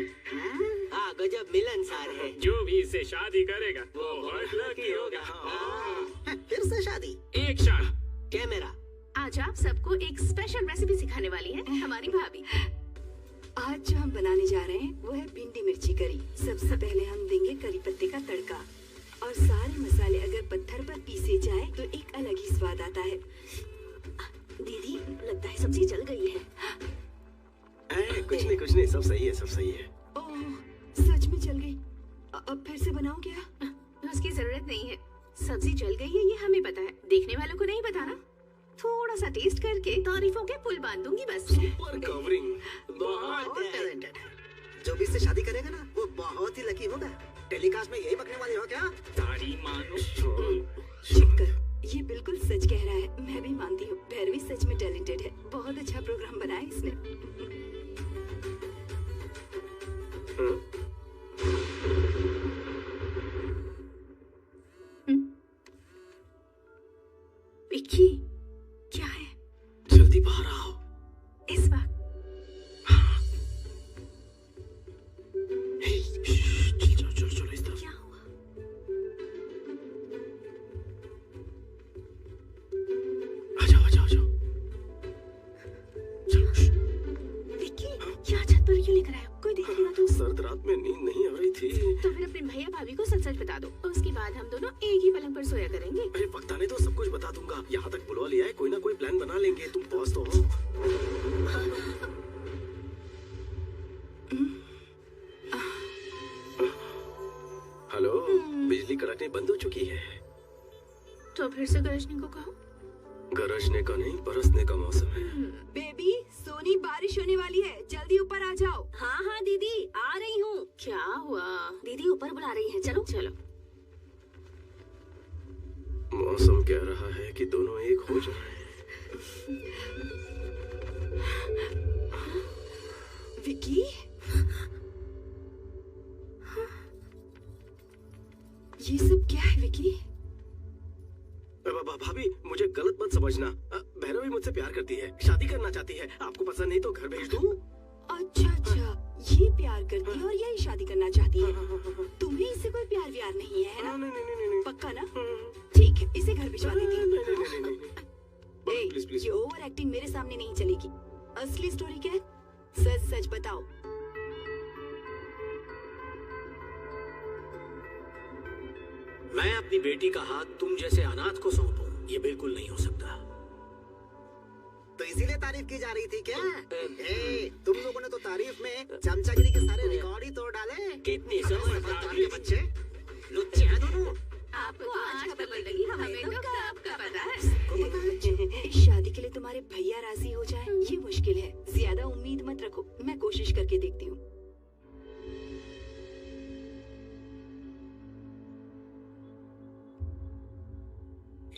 हाँ गजब मिलनसार है। जो भी इससे शादी करेगा वो बहुत लकी होगा। फिर से शादी? एक शॉट कैमरा। आज आप सबको एक स्पेशल रेसिपी सिखाने वाली है हमारी भाभी। आज जो हम बनाने जा रहे हैं वो है भिंडी मिर्ची करी। सबसे पहले हम देंगे करी पत्ते का तड़का और सारे मसाले अगर पत्थर पर पीसे जाए तो एक अलग ही स्वाद आता है। दीदी लगता है सब्जी जल गई है। कुछ नहीं, सब सही है, सब सही है। ओह, सच में जल गई। अब फिर से बनाऊं क्या? उसकी जरूरत नहीं है, सब्जी जल गई है ये हमें पता है, देखने वालों को नहीं पता ना। थोड़ा सा टेस्ट करके तारीफों के पुल बांध दूंगी बस। Super covering. बहुत टैलेंटेड है। जो भी इससे शादी करेगा ना वो बहुत ही लकी होगा। टेलीकास्ट में यही बकने वाली हो क्या? तारी मानो। चुप कर, ये बिल्कुल सच कह रहा है। मैं भी मानती हूँ भैरवी सच में टैलेंटेड है। बहुत अच्छा प्रोग्राम बनाया इसने। विक्की क्या है? जल्दी बाहर आओ। इस वक्त चलो इस तरफ। क्या हुआ? आ जाओ। विक्की यहाँ छत पर क्यों लेकर आए हो? कोई देखेगा तो? सर्द रात में नींद नहीं आ रही थी। तो फिर अपने भैया भाभी को सच बता दो, उसके बाद हम दोनों एक ही पलंग पर सोया करेंगे। अरे वक्त आने तो सब कुछ बता दूंगा। यहाँ तक बुलवा लिया है, कोई ना कोई प्लान बना लेंगे। तुम बॉस तो हो। चुकी है। तो फिर से गरजने को कहो। गरजने का नहीं, बरसने का मौसम है। बेबी, सोनी बारिश होने वाली है, जल्दी ऊपर आ जाओ। हाँ हाँ दीदी, आ रही हूँ। क्या हुआ? दीदी ऊपर बुला रही है, चलो चलो। मौसम कह रहा है कि दोनों एक हो जाएं। विकी, ये सब क्या है विकी? भाभी, मुझे गलत मत समझना। भैरवी मुझसे प्यार करती है, शादी करना चाहती है। आपको पसंद नहीं तो घर भेज दूं? अच्छा अच्छा, ये प्यार करती है और यही शादी करना चाहती है। तुम्हें इससे कोई प्यार व्यार नहीं है ना? नहीं। पक्का ना? ठीक है, इसे घर भिजवा देती हूँ। प्लीज। ये ओवर एक्टिंग मेरे सामने नहीं चलेगी। असली स्टोरी क्या है? सच सच बताओ। मैं अपनी बेटी का हाथ तुम जैसे अनाथ को सौंपूं, ये बिल्कुल नहीं हो सकता। तो इसीलिए तारीफ की जा रही थी क्या? तुम लोगों ने तो तारीफ में चमचागिरी के सारे रिकॉर्ड ही तोड़ डाले। कितनी समझदार के बच्चे, लुच्चे हैं दोनों। आपको आज खबर लगी, हमें तो कब का पता है। इस शादी के लिए तुम्हारे भैया राजी हो जाए, ये मुश्किल है। ज्यादा उम्मीद मत रखो, मैं कोशिश करके देखती हूँ।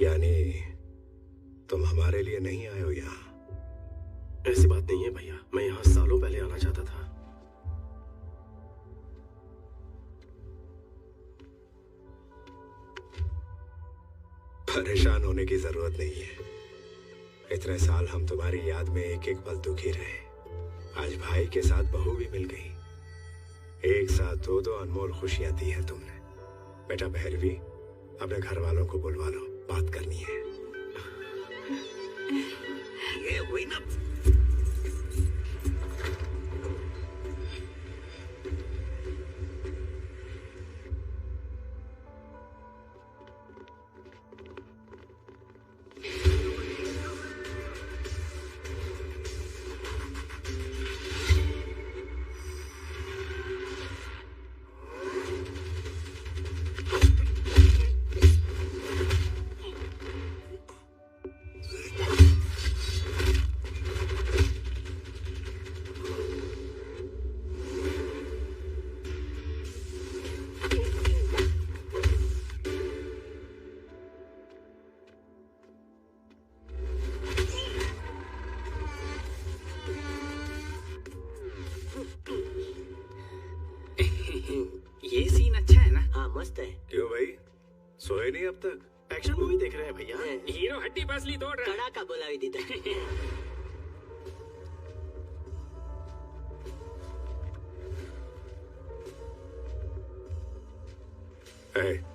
यानी तुम हमारे लिए नहीं आए हो यहाँ? ऐसी बात नहीं है भैया, मैं यहाँ सालों पहले आना चाहता था। परेशान होने की जरूरत नहीं है। इतने साल हम तुम्हारी याद में एक एक पल दुखी रहे। आज भाई के साथ बहू भी मिल गई। एक साथ दो अनमोल खुशियां दी है तुमने। बेटा भैरवी, अपने घर वालों को बुलवा लो, बात करनी है। ये हुई ना। ये सीन अच्छा है ना? हाँ मस्त है। क्यों भाई, सोए नहीं अब तक? एक्शन मूवी देख रहे हैं भैया। हीरो हड्डी पसली तोड़ रहा है। कड़ा का बोला भी दीदा।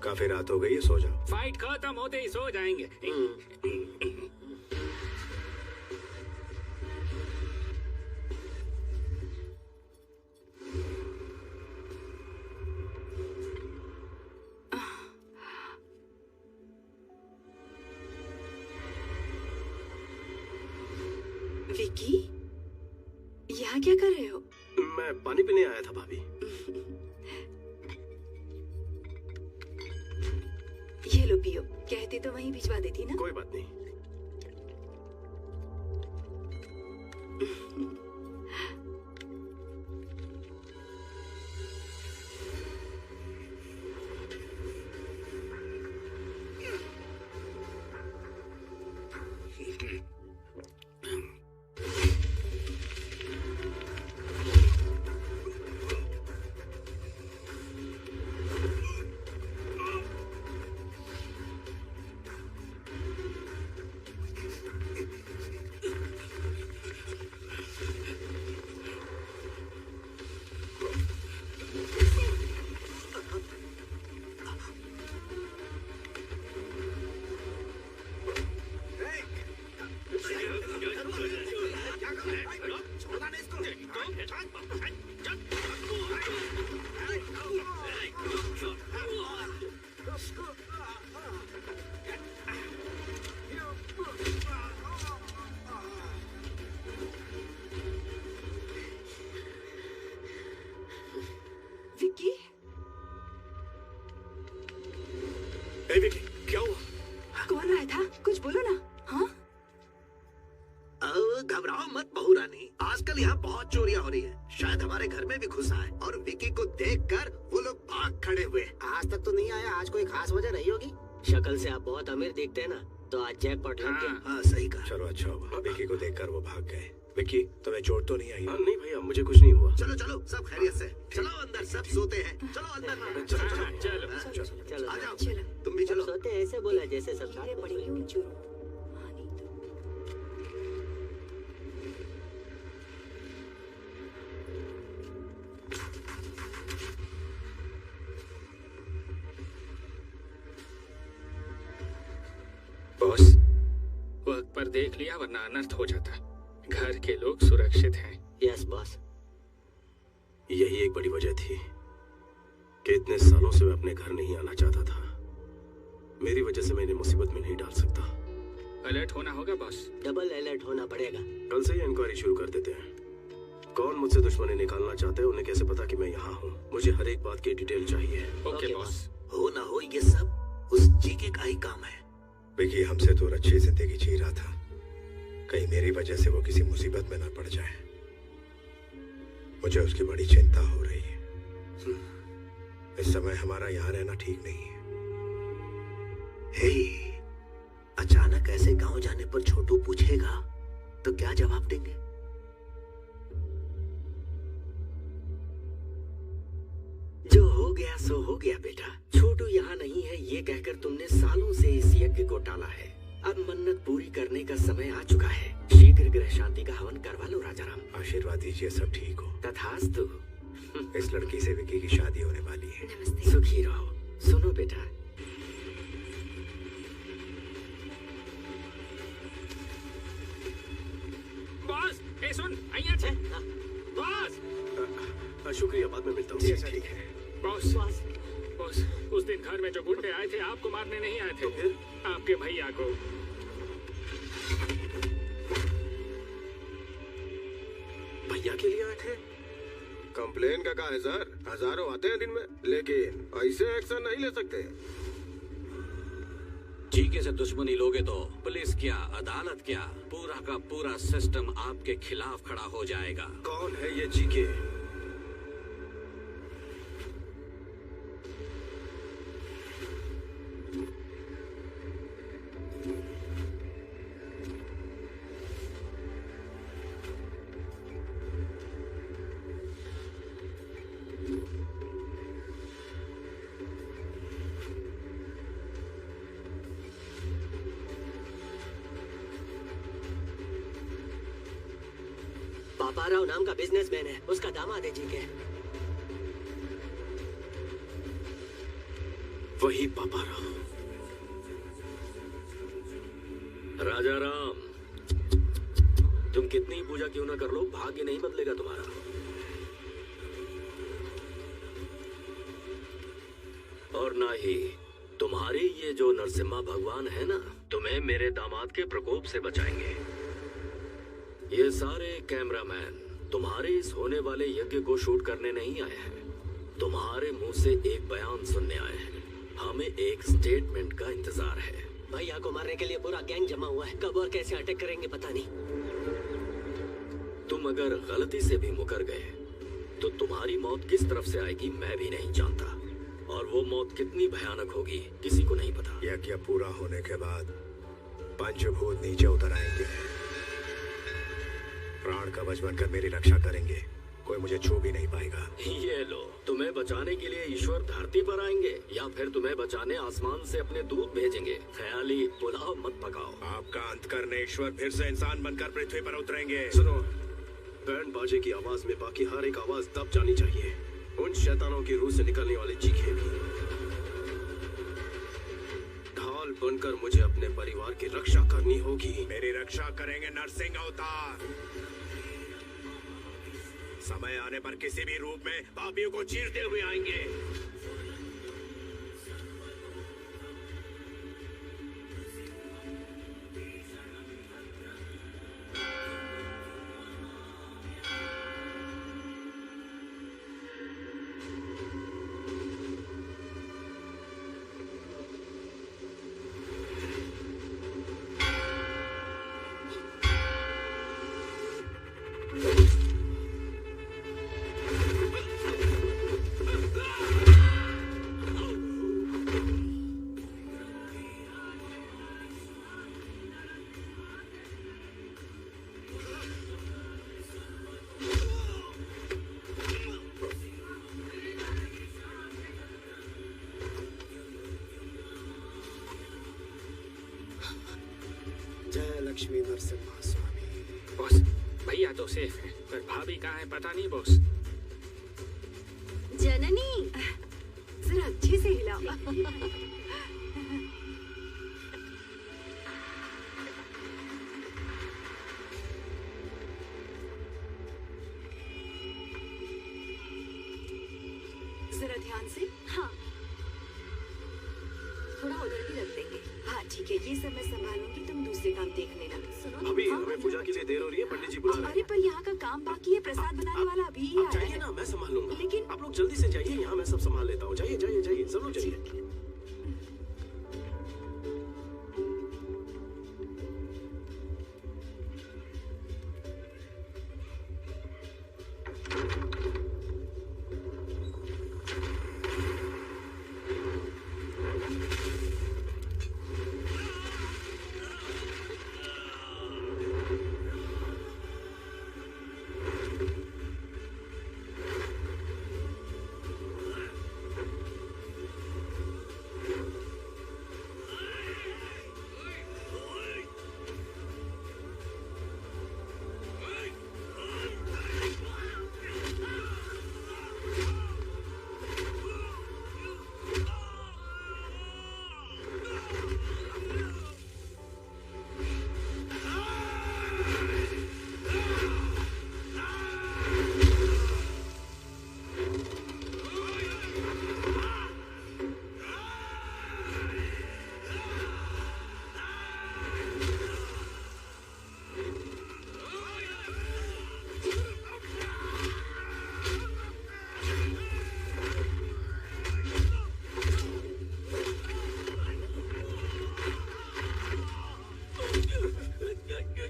काफी रात हो गई है, सो जाओ। फाइट खत्म होते ही सो जाएंगे। विकी, यहाँ क्या कर रहे हो? मैं पानी पीने आया था भाभी। ये लो पियो, कहते तो वहीं भिजवा देती ना। कोई बात नहीं। था? कुछ बोलो ना। हाँ? घबराओ मत बहू रानी, आजकल यहाँ बहुत चोरियां हो रही है। शायद हमारे घर में भी घुसा है और विकी को देखकर वो लोग भाग खड़े हुए। आज तक तो नहीं आया, आज कोई खास वजह रही होगी। शक्ल से आप बहुत अमीर दिखते हैं ना, तो आज जैकपॉट लग गया। हाँ सही कहा। चलो अच्छा हुआ विकी को देखकर वो भाग गए। विकी तुम्हें चोट तो नहीं आई? नहीं भैया, मुझे कुछ नहीं हुआ। चलो चलो सब खैरियत से। चलो अंदर, सब सोते हैं। चलो अंदर। चलो चलो चलो आ जाओ, तुम भी चलो। सोते ऐसे बोला जैसे सब साथ में पड़ेंगे। बॉस, वक्त पर देख लिया वरना अनर्थ हो जाता। घर के लोग सुरक्षित हैं। Yes boss. यही एक बड़ी वजह थी कि इतने सालों से मैं अपने घर नहीं आना चाहता था। मेरी वजह से मैं इन्हें मुसीबत में नहीं डाल सकता। अलर्ट होना होगा बॉस। डबल अलर्ट होना पड़ेगा। कल से ही इंक्वायरी शुरू कर देते हैं। कौन मुझसे दुश्मनी निकालना चाहते हैं, उन्हें कैसे पता कि मैं यहाँ हूँ? मुझे हर एक बात की डिटेल चाहिए। Okay boss. हो ना हो ये सब उस जीके का ही काम है। विकी हमसे दूर अच्छी जिंदगी जी रहा था, कहीं मेरी वजह से वो किसी मुसीबत में ना पड़ जाए। मुझे उसकी बड़ी चिंता हो रही है। इस समय हमारा यहाँ रहना ठीक नहीं है। हे, अचानक ऐसे गांव जाने पर छोटू पूछेगा तो क्या जवाब देंगे? जो हो गया सो हो गया बेटा। छोटू यहाँ नहीं है ये कहकर तुमने सालों से इस यज्ञ को टाला है। अब मन्नत पूरी करने का समय आ चुका है। शीघ्र ग्रह शांति का हवन करवा लो राजाराम। आशीर्वाद दीजिए सब ठीक हो। तथास्तु। इस लड़की से विकी की शादी होने वाली है। सुखी रहो। सुनो बेटा, बॉस, ए सुन, आइए छे। बॉस, शुक्रिया, बाद में मिलता हूँ। ठीक है बॉस। बॉस, उस दिन घर में जो गुंडे आए थे आपको मारने नहीं आए थे। तो फिर? आपके भैया को। भैया के लिए आए थे? कंप्लेन का है सर, हजारों आते हैं दिन में, लेकिन ऐसे एक्शन नहीं ले सकते। जीके से दुश्मनी लोगे तो पुलिस क्या, अदालत क्या, पूरा का पूरा सिस्टम आपके खिलाफ खड़ा हो जाएगा। कौन है ये जीके? पापाराव नाम का बिजनेसमैन है, उसका दामाद है जीके। वही पापाराव। राजाराम, तुम कितनी पूजा क्यों ना कर लो, भाग्य नहीं बदलेगा तुम्हारा। और ना ही तुम्हारे ये जो नरसिम्हा भगवान है ना, तुम्हें मेरे दामाद के प्रकोप से बचाएंगे। ये सारे कैमरामैन तुम्हारे इस होने वाले यज्ञ को शूट करने नहीं आए हैं, तुम्हारे मुंह से एक बयान सुनने आए हैं। हमें एक स्टेटमेंट का इंतजार है। भैया को मारने के लिए पूरा गैंग जमा हुआ है, कब और कैसे अटैक करेंगे पता नहीं। तुम अगर गलती से भी मुकर गए तो तुम्हारी मौत किस तरफ से आएगी मैं भी नहीं जानता, और वो मौत कितनी भयानक होगी किसी को नहीं पता। यज्ञ पूरा होने के बाद पंचभूत नीचे उतर आएंगे, प्राण कवच बनकर मेरी रक्षा करेंगे, कोई मुझे छू भी नहीं पाएगा। ये लो, तुम्हें बचाने के लिए ईश्वर धरती पर आएंगे या फिर तुम्हें बचाने आसमान से अपने दूत भेजेंगे। ख्याली पुलाव मत पकाओ। आपका अंत करने ईश्वर फिर से इंसान बनकर पृथ्वी पर उतरेंगे। सुनो, बैंड बाजे की आवाज में बाकी हर एक आवाज दब जानी चाहिए। उन शैतानों की रूह से निकलने वाले चीखे भी। ढाल बनकर मुझे अपने परिवार की रक्षा करनी होगी। मेरी रक्षा करेंगे नरसिंह अवतार। समय आने पर किसी भी रूप में पापियों को चीरते हुए आएंगे। लक्ष्मी नरसिम्हा स्वामी। बॉस भैया तो सेफ है, पर भाभी कहाँ है पता नहीं बॉस। जननी जरा अच्छे से हिलाओ। जरा ध्यान से। हाँ थोड़ा उधर भी रख देंगे। हाँ ठीक है, ये सब मैं संभालूंगी, तुम दूसरे काम देख लेना। सुनो अभी हाँ? हमें पूजा के लिए देर हो रही है, पंडित जी बुला रहे हैं। अरे पर यहाँ का काम बाकी है, प्रसाद बनाने वाला अभी ही आप आया जाइए है। ना, मैं संभाल लूंगा। लेकिन आप लोग जल्दी से जाइए, यहाँ मैं सब संभाल लेता हूँ। जाइए जाइए जाइए, सब लोग जाइए।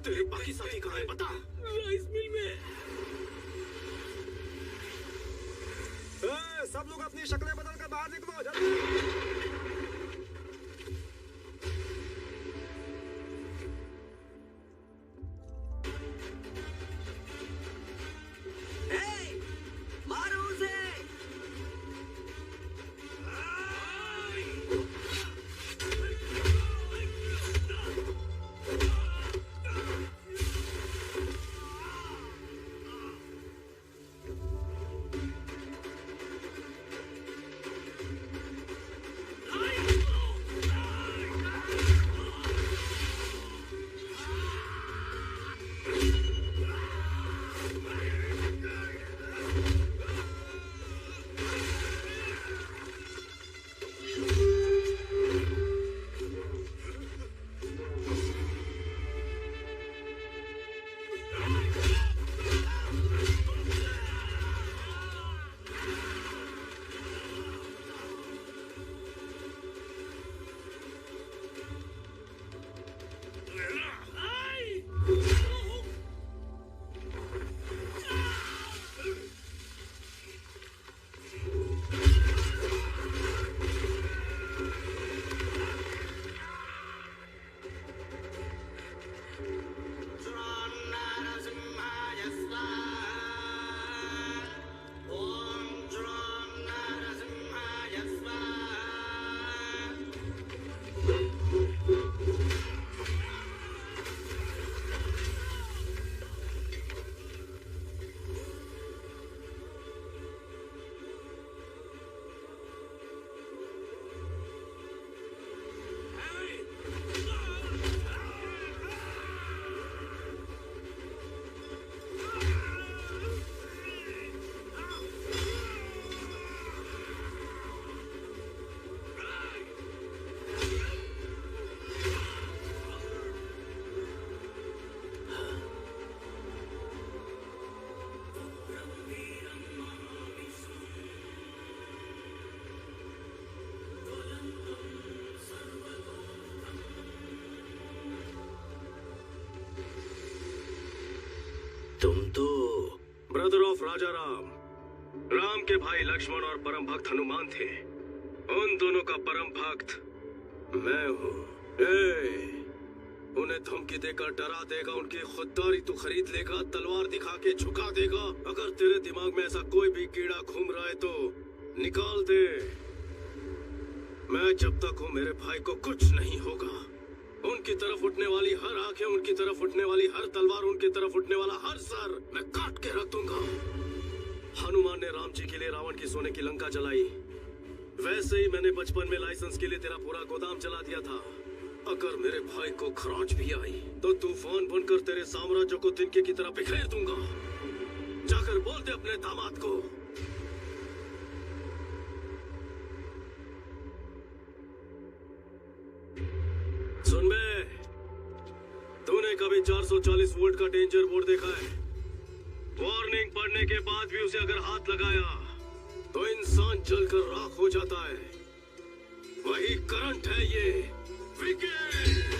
तेरे बाकी साथी कहाँ है बता। राइस मिल में। सब लोग अपनी शक्लें बदल कर बाहर निकलो जल्दी। मारो उसे। तुम तो ब्रदर ऑफ राजा राम, राम के भाई लक्ष्मण और परम भक्त हनुमान थे। उन दोनों का परम भक्त मैं हूँ। उन्हें धमकी देकर डरा देगा, उनकी खुददारी तू खरीद लेगा, तलवार दिखा के झुका देगा। अगर तेरे दिमाग में ऐसा कोई भी कीड़ा घूम रहा है तो निकाल दे। मैं जब तक हूँ मेरे भाई को कुछ नहीं होगा। उनकी तरफ उठने वाली हर आंखें, उनकी तरफ उठने वाली हर तलवार, उनकी तरफ उठने वाला हर सर मैं काट के रख दूंगा। हनुमान ने राम जी के लिए रावण की सोने की लंका जलाई, वैसे ही मैंने बचपन में लाइसेंस के लिए तेरा पूरा गोदाम जला दिया था। अगर मेरे भाई को खरोंच भी आई तो तूफान बनकर तेरे साम्राज्य को तिनके की तरह बिखेर दूंगा। जाकर बोल दे अपने दामाद को। सुन बे, तूने कभी 440 वोल्ट का डेंजर बोर्ड देखा है? वार्निंग पढ़ने के बाद भी उसे अगर हाथ लगाया तो इंसान जलकर राख हो जाता है। वही करंट है ये। विकेट!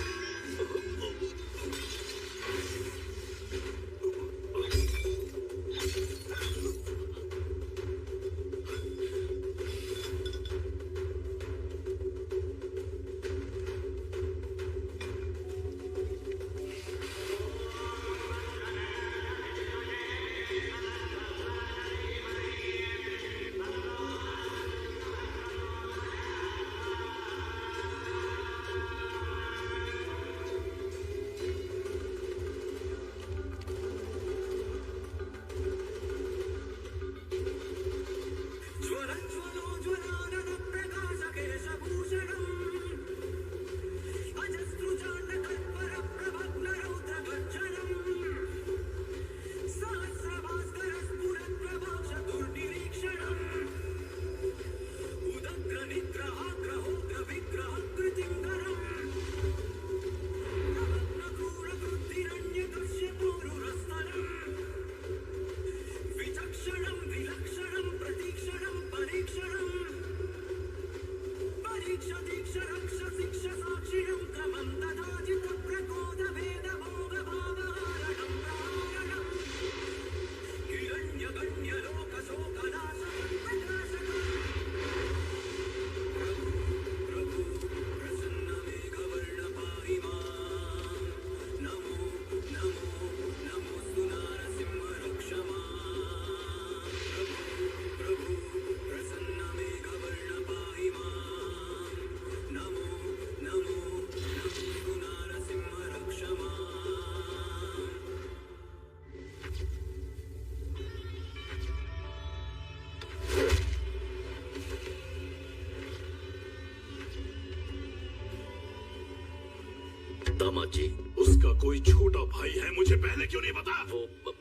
दामाद जी, उसका कोई छोटा भाई है, मुझे पहले क्यों नहीं पता? वो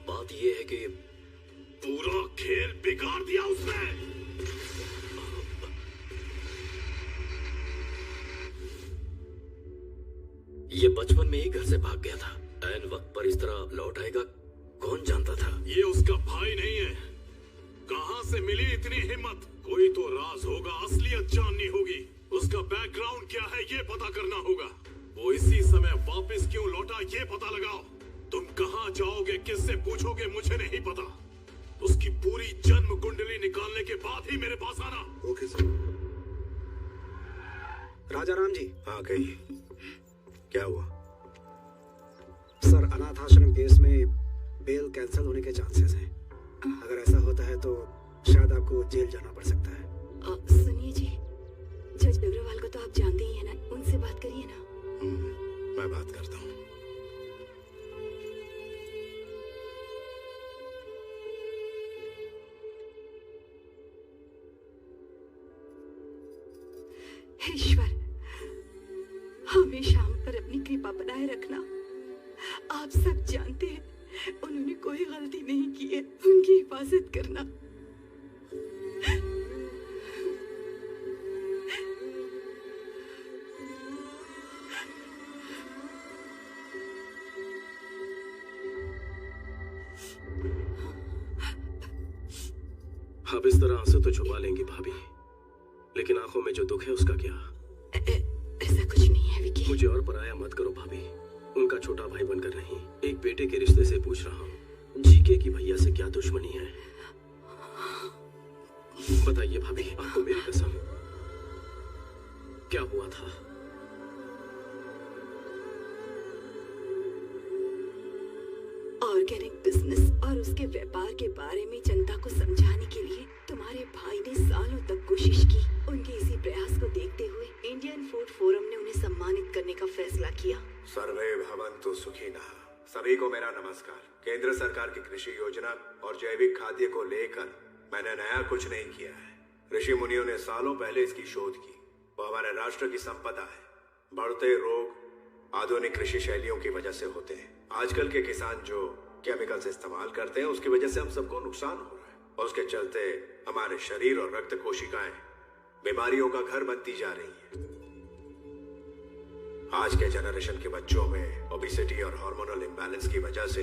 बात ये है कि पूरा खेल बिगाड़ दिया उसने। ये बचपन में ही घर से भाग गया था, ऐन वक्त पर इस तरह लौट आएगा कौन जानता था। ये उसका भाई नहीं है। कहां से मिली इतनी हिम्मत? कोई तो राज होगा, असलियत जाननी होगी। उसका बैकग्राउंड क्या है ये पता करना होगा। वो इसी समय वापस क्यों लौटा ये पता लगाओ। तुम कहां जाओगे, किससे पूछोगे, मुझे नहीं पता। उसकी पूरी जन्म कुंडली निकालने के बाद ही मेरे पास आना। Okay sir. राजा राम जी। हाँ कहिए, क्या हुआ? सर, अनाथ आश्रम केस में बेल कैंसिल होने के चांसेस हैं। अगर ऐसा होता है तो शायद आपको जेल जाना पड़ सकता है। सुनिए जी, जज अग्रवाल को तो आप जानते ही हैं ना, उनसे बात करिए ना। मैं बात करता हूँ। ईश्वर, हमेशा हम पर अपनी कृपा बनाए रखना। आप सब जानते हैं उन्होंने कोई गलती नहीं की है, उनकी हिफाजत करना। आप इस तरह आंसू तो छुपा लेंगी भाभी, लेकिन आंखों में जो दुख है उसका क्या? ऐसा कुछ नहीं है विकी। मुझे और पराया मत करो भाभी। उनका छोटा भाई बनकर नहीं, एक बेटे के रिश्ते से पूछ रहा हूँ। जीके की भैया से क्या दुश्मनी है? बताइए भाभी, आपको मेरी कसम, क्या हुआ था? ऑर्गेनिक बिजनेस और उसके व्यापार के बारे में जनता को समझाने के लिए तुम्हारे भाई ने सालों तक कोशिश की। उनके इसी प्रयास को देखते हुए इंडियन फूड फोरम ने उन्हें उन्हें सम्मानित करने का फैसला किया। सर्वे भवन्तु सुखिनः। सभी को मेरा नमस्कार। केंद्र सरकार की कृषि योजना और जैविक खाद्य को लेकर मैंने नया कुछ नहीं किया है। ऋषि मुनियों ने सालों पहले इसकी शोध की। वो हमारे राष्ट्र की संपदा है। बढ़ते रोग आधुनिक कृषि शैलियों की वजह से होते हैं। आजकल के किसान जो केमिकल्स इस्तेमाल करते हैं उसकी वजह से हम सबको नुकसान हो रहा है और उसके चलते हमारे शरीर और रक्त कोशिकाएं बीमारियों का घर बनती जा रही है। आज के जनरेशन के बच्चों में ओबेसिटी और हार्मोनल इम्बैलेंस की वजह से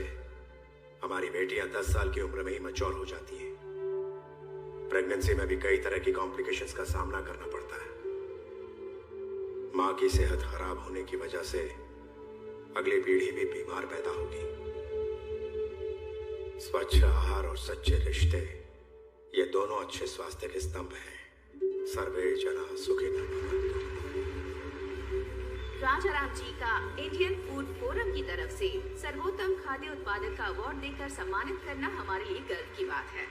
हमारी बेटियां 10 साल की उम्र में ही मैच्योर हो जाती हैं। प्रेगनेंसी में भी कई तरह की कॉम्प्लिकेशंस का सामना करना पड़ता है। मां की सेहत खराब होने की वजह से अगली पीढ़ी भी बीमार पैदा होगी। स्वच्छ आहार और सच्चे रिश्ते, ये दोनों अच्छे स्वास्थ्य के स्तंभ हैं। सर्वे जना सुखिनः भवन्तु। राजाराम जी का इंडियन फूड फोरम की तरफ से सर्वोत्तम खाद्य उत्पादक का अवार्ड देकर सम्मानित करना हमारे लिए गर्व की बात है।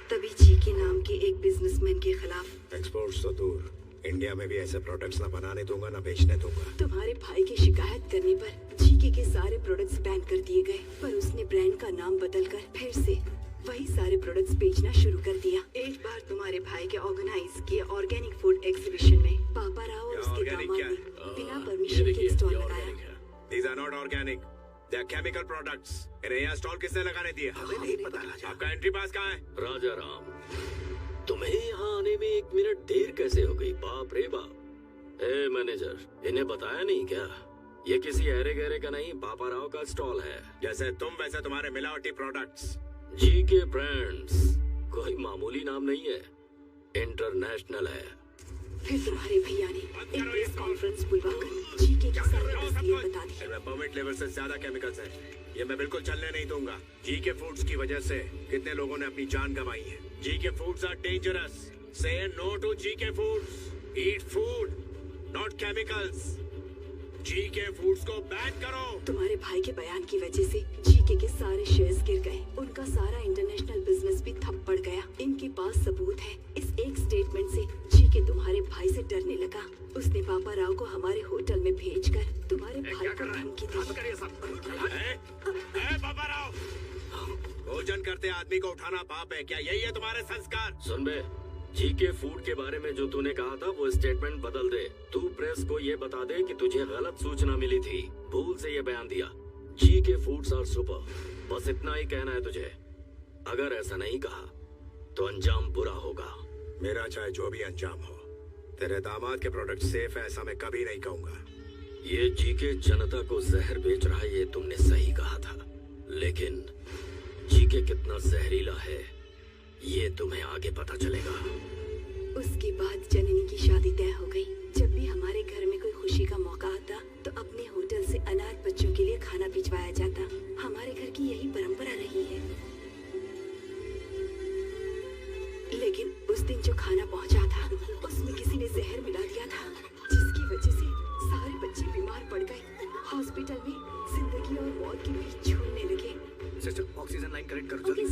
तभी जी के नाम के एक बिजनेसमैन के खिलाफ एक्सपोर्ट्स तो दूर, इंडिया में भी ऐसे प्रोडक्ट्स ना बनाने दूंगा ना बेचने दूंगा। तुम्हारे भाई की शिकायत करने पर जीके के सारे प्रोडक्ट्स बैन कर दिए गए, पर उसने ब्रांड का नाम बदलकर फिर से वही सारे प्रोडक्ट्स बेचना शुरू कर दिया। एक बार तुम्हारे भाई के ऑर्गेनाइज किए ऑर्गेनिक फूड एग्जीबिशन में पापा राव और उसके दामाद ने बिना परमिशन के स्टॉल लगाया। These are not organic. They are chemical products. इन्हें यहाँ स्टॉल किसने लगाने दिए? हमें नहीं पता। आपका एंट्री पास कहाँ है? राजा राम, तुम्हें यहाँ आने में 1 मिनट देर कैसे हो गई? बाप रे बाप। ए मैनेजर, इन्हें बताया नहीं क्या? ये किसी अरे गहरे का नहीं, पापा राव का स्टॉल है। जैसे तुम वैसे तुम्हारे मिलावटी प्रोडक्ट्स। जीके ब्रांड्स कोई मामूली नाम नहीं है, इंटरनेशनल है। फिर तुम्हारे भैया ने एक प्रेस कॉन्फ्रेंस बुलवाकर जीके की सारी असलियत बता दी। इनमें परमिट लेवल से ज्यादा केमिकल्स हैं। ये मैं बिल्कुल चलने नहीं दूंगा। जीके फूड्स की वजह से कितने लोगों ने अपनी जान गंवाई है। GK foods are dangerous. Say no to GK foods. Eat food, not chemicals. GK foods को बैन करो। तुम्हारे भाई के बयान की वजह से जीके के सारे शेयर्स गिर गए। उनका सारा इंटरनेशनल बिजनेस भी ठप पड़ गया। इनके पास सबूत है। इस एक स्टेटमेंट से जीके तुम्हारे भाई से डरने लगा। उसने पापा राव को हमारे होटल में भेजकर तुम्हारे भाई को धमकी दी। पापा राव, भोजन करते आदमी को उठाना पाप है क्या? यही है तुम्हारे संस्कार? सुन बे, जीके फूड के बारे में जो तूने कहा था वो स्टेटमेंट बदल दे। तू प्रेस को ये बता दे कि तुझे गलत सूचना मिली थी, भूल से ये बयान दिया। जीके फूड्स आर सुपर, बस इतना ही कहना है तुझे। अगर ऐसा नहीं कहा तो अंजाम बुरा होगा। मेरा चाहे जो भी अंजाम हो, तेरे दामाद के प्रोडक्ट सेफ है ऐसा मैं कभी नहीं कहूंगा। ये जीके जनता को जहर बेच रहा है, ये तुमने सही कहा था, लेकिन जीके कितना जहरीला है ये तुम्हें आगे पता चलेगा। उसके बाद जननी की शादी तय हो गई। जब भी हमारे घर में कोई खुशी का मौका आता तो अपने होटल से अनाथ बच्चों के लिए खाना भिजवाया जाता। हमारे घर की यही परंपरा रही है। लेकिन उस दिन जो खाना पहुंचा था उसमें किसी ने जहर मिला दिया था, जिसकी वजह से सारे बच्चे बीमार पड़ गए। हॉस्पिटल में जिंदगी और मौत के बीच झूलने लगे। सिस्टर, ऑक्सीजन लाइन कनेक्ट करो जल्दी।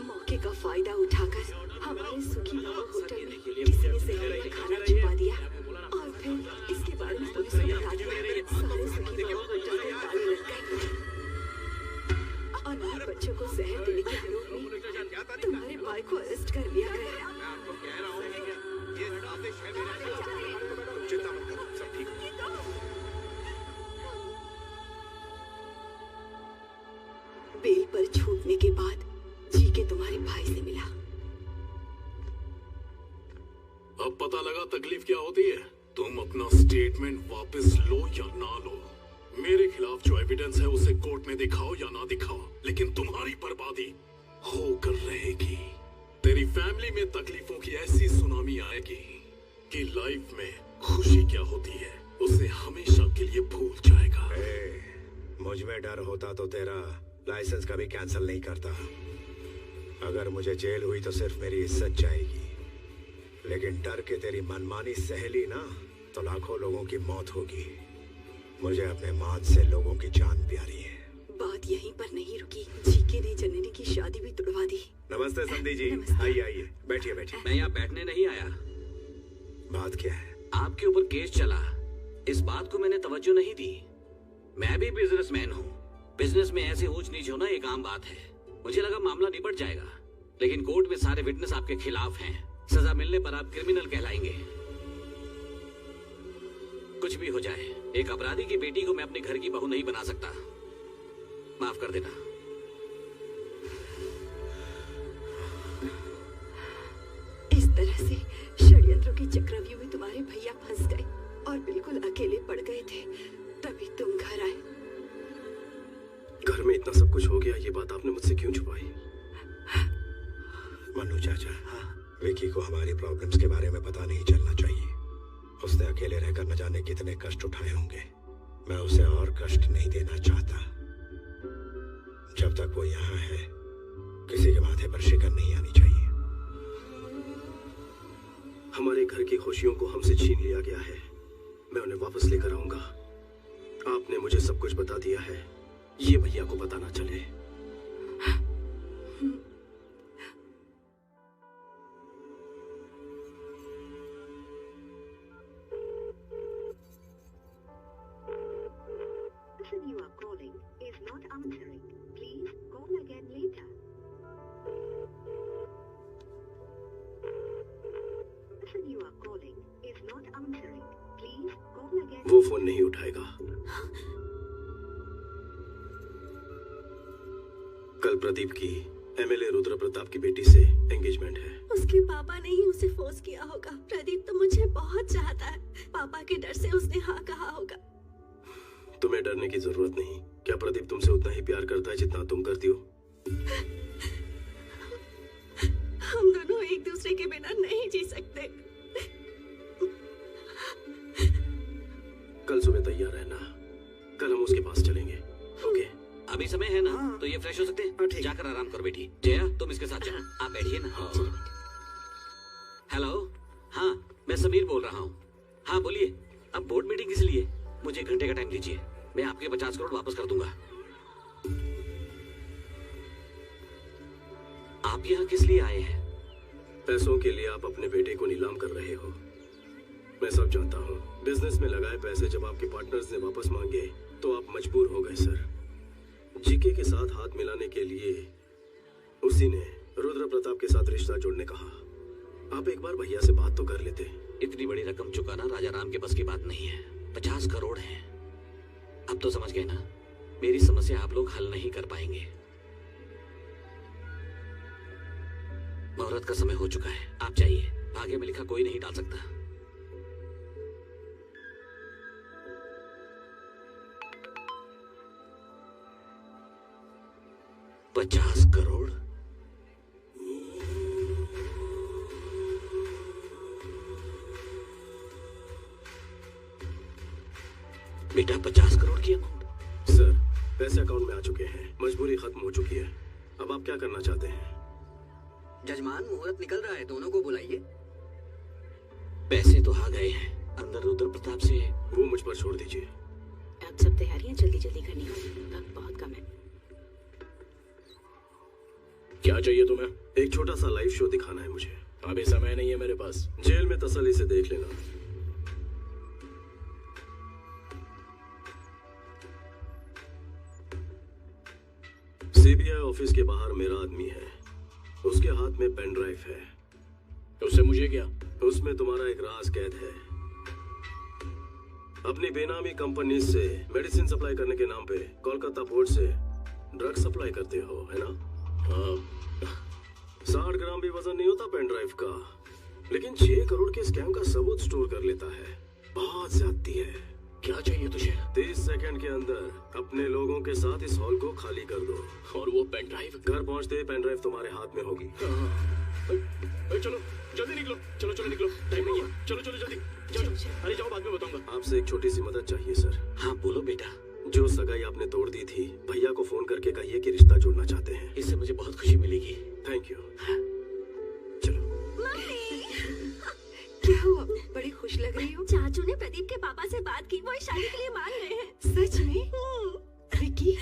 मौके का फायदा उठाकर हमारे सुखी भव होटल में किसी ने जहर में खाना छिपा दिया और फिर इसके बारे में पुलिस को बता दिया। सारे सुखी भव होटल को ताले लग गए। अनाथ बच्चों को जहर देने के आरोप में तुम्हारे भाई को अरेस्ट कर लिया गया। बेल पर छूटने के बाद जीके तुम्हारे भाई से मिला। अब पता लगा तकलीफ क्या होती है। तुम अपना स्टेटमेंट वापस लो या ना लो, मेरे खिलाफ जो एविडेंस है उसे कोर्ट में दिखाओ या ना दिखाओ, लेकिन तुम्हारी बर्बादी होकर रहेगी। तेरी फैमिली में तकलीफों की ऐसी सुनामी आएगी कि लाइफ में खुशी क्या होती है उसे हमेशा के लिए भूल जाएगा। मुझ में डर होता तो तेरा लाइसेंस कभी कैंसिल नहीं करता। अगर मुझे जेल हुई तो सिर्फ मेरी इज्जत जाएगी, लेकिन डर के तेरी मनमानी सहेली ना तो लाखों लोगों की मौत होगी। मुझे अपने मौत से लोगों की जान प्यारी है। बात यहीं पर नहीं रुकी, जीके ने जननी की शादी भी तुड़वा दी। नमस्ते संधि जी, आइए आइए, बैठिए बैठिए। मैं यहाँ बैठने नहीं आया। बात क्या है? आपके ऊपर केस चला, इस बात को मैंने तवज्जो नहीं दी। मैं भी बिजनेसमैन हूँ, बिजनेस में ऐसे ऊंच नीच होना एक आम बात है। मुझे लगा मामला निपट जाएगा, लेकिन कोर्ट में सारे विटनेस आपके खिलाफ हैं। सजा मिलने पर आप क्रिमिनल कहलाएंगे। कुछ भी हो जाए, एक अपराधी की बेटी को मैं अपने घर की बहू नहीं बना सकता। माफ कर देना। इस तरह से षड्यंत्रों के चक्रव्यूह में तुम्हारे भैया फंस गए और बिल्कुल अकेले पड़ गए थे, तभी तुम घर आए। घर में इतना सब कुछ हो गया, ये बात आपने मुझसे क्यों छुपाई? मनु चाचा, विकी को हमारी प्रॉब्लम्स के बारे में पता नहीं चलना चाहिए। उसने अकेले रहकर न जाने कितने कष्ट उठाए होंगे। मैं उसे और कष्ट नहीं देना चाहता। जब तक वो यहाँ है, किसी के माथे पर शिकन नहीं आनी चाहिए। हमारे घर की खुशियों को हमसे छीन लिया गया है, मैं उन्हें वापस लेकर आऊंगा। आपने मुझे सब कुछ बता दिया है, ये भैया को पता ना चले। You are calling is not answering. Please call again later. Person you are calling is not answering. Please call again. वो फोन नहीं उठाएगा। कल प्रदीप की एमएलए रुद्र प्रताप की बेटी से एंगेजमेंट है। उसके पापा ने ही उसे फोर्स किया होगा। प्रदीप तो मुझे बहुत चाहता है, पापा के डर से उसने हाँ कहा होगा। तुम्हें डरने की जरूरत नहीं। क्या प्रदीप तुमसे उतना ही प्यार करता है जितना तुम करती हो? हम दोनों एक दूसरे के बिना नहीं जी सकते। कल सुबह तैयार रहना, कल हम उसके पास चलेंगे। ओके? अभी समय है ना, तो ये फ्रेश हो सकते हैं। जाकर आराम करो बेटी। जया, तुम इसके साथ जाओ। आप बैठिए ना। हेलो, हाँ मैं समीर बोल रहा हूँ। हाँ बोलिए। अब बोर्ड मीटिंग किस लिए? मुझे 1 घंटे का टाइम दीजिए, मैं आपके 50 करोड़ वापस कर दूंगा। आप यहाँ किस लिए आए हैं? पैसों के लिए आप अपने बेटे को नीलाम कर रहे हो। मैं सब जानता हूँ। बिजनेस में लगाए पैसे जब आपके पार्टनर्स ने वापस मांगे तो आप मजबूर हो गए सर। जीके के साथ हाथ मिलाने के लिए उसी ने रुद्र प्रताप के साथ रिश्ता जोड़ने कहा। आप एक बार भैया से बात तो कर लेते। इतनी बड़ी रकम चुकाना राजा राम के बस की बात नहीं है। 50 करोड़ हैं। अब तो समझ गए ना, मेरी समस्या आप लोग हल नहीं कर पाएंगे। मुहूर्त का समय हो चुका है, आप जाइए। भाग्य में लिखा कोई नहीं डाल सकता। $50 करोड़? बेटा 50 करोड़ की अमाउंट? सर, पैसे अकाउंट में आ चुके हैं, मजबूरी खत्म हो चुकी है। अब आप क्या करना चाहते हैं? जजमान, मुहूर्त निकल रहा है, दोनों को बुलाइए। पैसे तो आ गए हैं, अंदर रुद्र प्रताप से। वो मुझ पर छोड़ दीजिए। अब सब तैयारियां जल्दी जल्दी करनी होगी, वक्त बहुत कम है। क्या चाहिए तुम्हें? एक छोटा सा लाइव शो दिखाना है मुझे। अभी समय नहीं है मेरे पास। जेल में तसल्ली से देख लेना। सीबीआई ऑफिस के बाहर मेरा आदमी है, उसके हाथ में पेन ड्राइव है। उससे मुझे क्या? उसमें तुम्हारा एक राज कैद है। अपनी बेनामी कंपनी से मेडिसिन सप्लाई करने के नाम पे कोलकाता पोर्ट से ड्रग सप्लाई करते हो, है ना? हाँ। 60 ग्राम भी वजन नहीं होता पेन ड्राइव का, लेकिन 6 करोड़ के स्कैम का सबूत स्टोर कर लेता है। बहुत ज्यादती है। क्या चाहिए तुझे? 30 सेकंड के अंदर अपने लोगों के साथ इस हॉल को खाली कर दो। और वो पेन ड्राइव? घर पहुंचते ही पेन ड्राइव तुम्हारे हाथ में होगी। चलो जल्दी निकलो, चलो चलो निकलो, टाइम नहीं है। चलो चलो जल्दी चलो। अरे जाओ, बाद में बताऊंगा। आपसे एक छोटी सी मदद चाहिए सर। हाँ बोलो बेटा। जो सगाई आपने तोड़ दी थी, भैया को फोन करके कहिए कि रिश्ता जोड़ना चाहते हैं। इससे मुझे बहुत खुशी मिलेगी। Thank you. हाँ। चलो। खुश लग रही हो। चाचू ने प्रदीप के पापा से बात की, वो इस शादी के लिए मान रहे हैं। सच में? विकी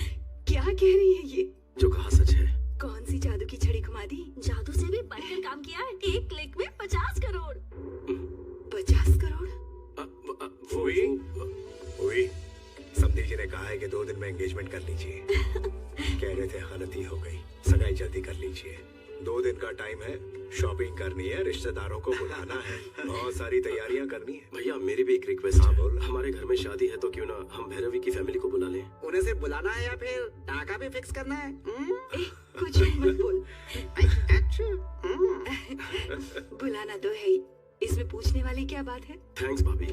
क्या कह रही है ये? जो कहा सच है। कौन सी जादू की छड़ी घुमा दी? जादू से भी बढ़कर काम किया है। एक क्लिक में 50 करोड़। 50 करोड़? वही समधी जी ने कहा है कि 2 दिन में एंगेजमेंट कर लीजिए। कह रहे थे हालत ही हो गई, सगाई जल्दी कर लीजिए। 2 दिन का टाइम है, शॉपिंग करनी है, रिश्तेदारों को बुलाना है, बहुत सारी तैयारियां करनी है। भैया मेरी भी एक रिक्वेस्ट है। बोल। हमारे घर में शादी है तो क्यों ना हम भैरवी की फैमिली को बुला लें। उन्हें सिर्फ बुलाना है या फिर टाका भी फिक्स करना है? कुछ मत बोल। बुलाना तो है ही, इसमें पूछने वाली क्या बात है? थैंक्स भाभी।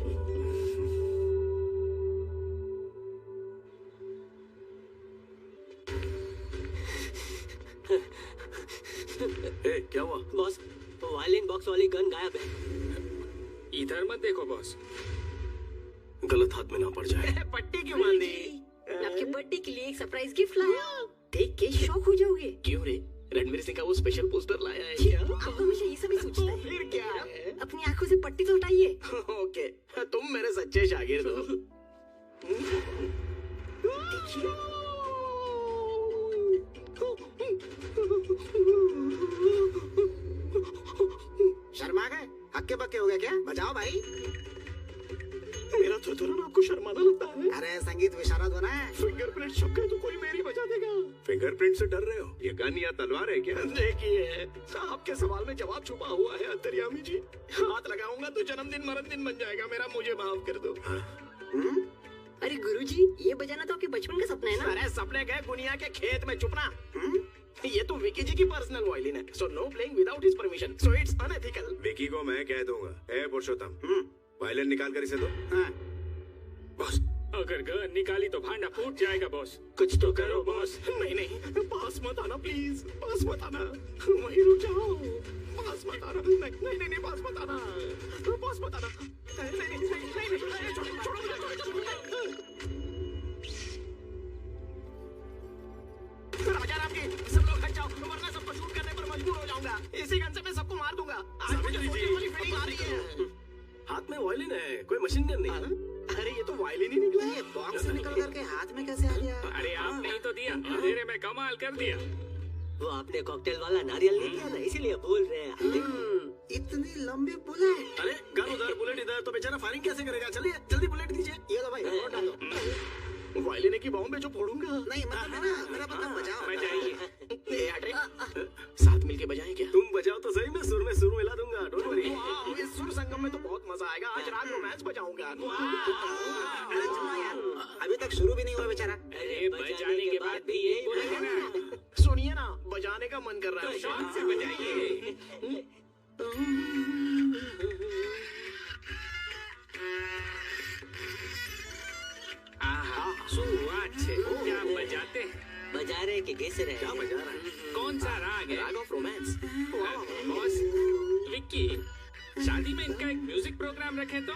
क्या हुआ? बॉस, वायलिन बॉक्स वाली गन गायब है। इधर मत देखो बॉस, गलत हाथ में ना पड़ जाए। पट्टी क्यों बांधी? आपके बर्थडे के लिए एक सरप्राइज गिफ्ट लाया, देख के शॉक हो जाओगे। क्यों रे? रणवीर सिंह का वो स्पेशल पोस्टर लाया है क्या? आप हमेशा ये सभी सोचते हैं। फिर क्या है? अपनी आंखों से पट्टी तो हटाइए। ओके, तुम मेरे सच्चे शागिर्द हो। देखिए शर्मा गए? हक्के बक्के हो गए क्या? बजाओ भाई। मेरा तो तुरंत आपको शर्माना लगता है। अरे संगीत विशारद होना है। फिंगरप्रिंट छप गए तो कोई मेरी बजा देगा। फिंगरप्रिंट से डर रहे हो? ये गन या तलवार है क्या? देखिए, आपके सवाल में जवाब छुपा हुआ है अंतर्यामी जी। हाथ लगाऊंगा तो जन्मदिन मरणदिन बन जाएगा मेरा, मुझे माफ कर दो। अरे गुरुजी, ये बजाना तो आपके बचपन का सपना है ना? अरे सपने गए गुनिया के खेत में, चुपना। ये तो विकी जी की पर्सनल वायलिन है, so know playing without his permission, so it's unethical. Vicky को मैं कह दूंगा, ए पुरुषोत्तम, वायलिन निकाल कर इसे दो। बॉस, अगर गन निकाली तो भांडा फूट जाएगा बॉस। कुछ तो करो बॉस। नहीं नहीं, पास मत आना प्लीज, पास मत आना, वहीं रुक जाओ। पास मत आना, नहीं नहीं नहीं, पास मत आना, पास मत आना, नहीं नहीं नहीं नहीं, छोड़ो। राजा राम की, सब लोग हट जाओ, वरना सबको शूट करने पर मजबूर हो जाऊंगा। इसी गन से मैं सबको मार दूंगा। आज मुझे सोचने वाली फीलिंग आ रही है। हाथ में वायलिन है, कोई मशीन गन नहीं। अरे ये तो वायलिन ही निकला। ये बॉक्स से निकल करके हाथ में कैसे आ गया? अरे आपने ही तो दिया, अंधेरे में कमाल कर दिया। वो आपने कॉकटेल वाला नारियल नहीं दिया ना, इसीलिए बोल रहे हैं। इतनी लंबी बुलेट। अरे गन उधर, बुलेट इधर, तो बेचारा फायरिंग कैसे करेगा? चलिए जल्दी बुलेट दीजिए। ये लो भाई, और डालो। वायलिन की बॉम्ब में जो फोड़ूंगा। नहीं मतलब मेरा मतलब बजाओ। बजाइए। साथ मिलके बजाएं क्या? तुम बजाओ तो सही, मैं सुर मिला दूंगा, डोंट वरी। इस सुर संगम में तो बहुत मजा आएगा। आज रात रोमांस बजाऊंगा। अरे चलो यार, अभी तक शुरू भी नहीं हुआ बेचारा। अरे बजाने के बाद भी यही बोलेंगे ना। सुनिए ना, बजाने का मन कर रहा है, शान से बजाइए। क्या बजाते हैं? बजा रहे कि कैसे रहे? क्या बजा रहा है? कौन सा राग है? राग ऑफ रोमांस। बॉस, विक्की, शादी में इनका एक म्यूजिक प्रोग्राम रखे तो?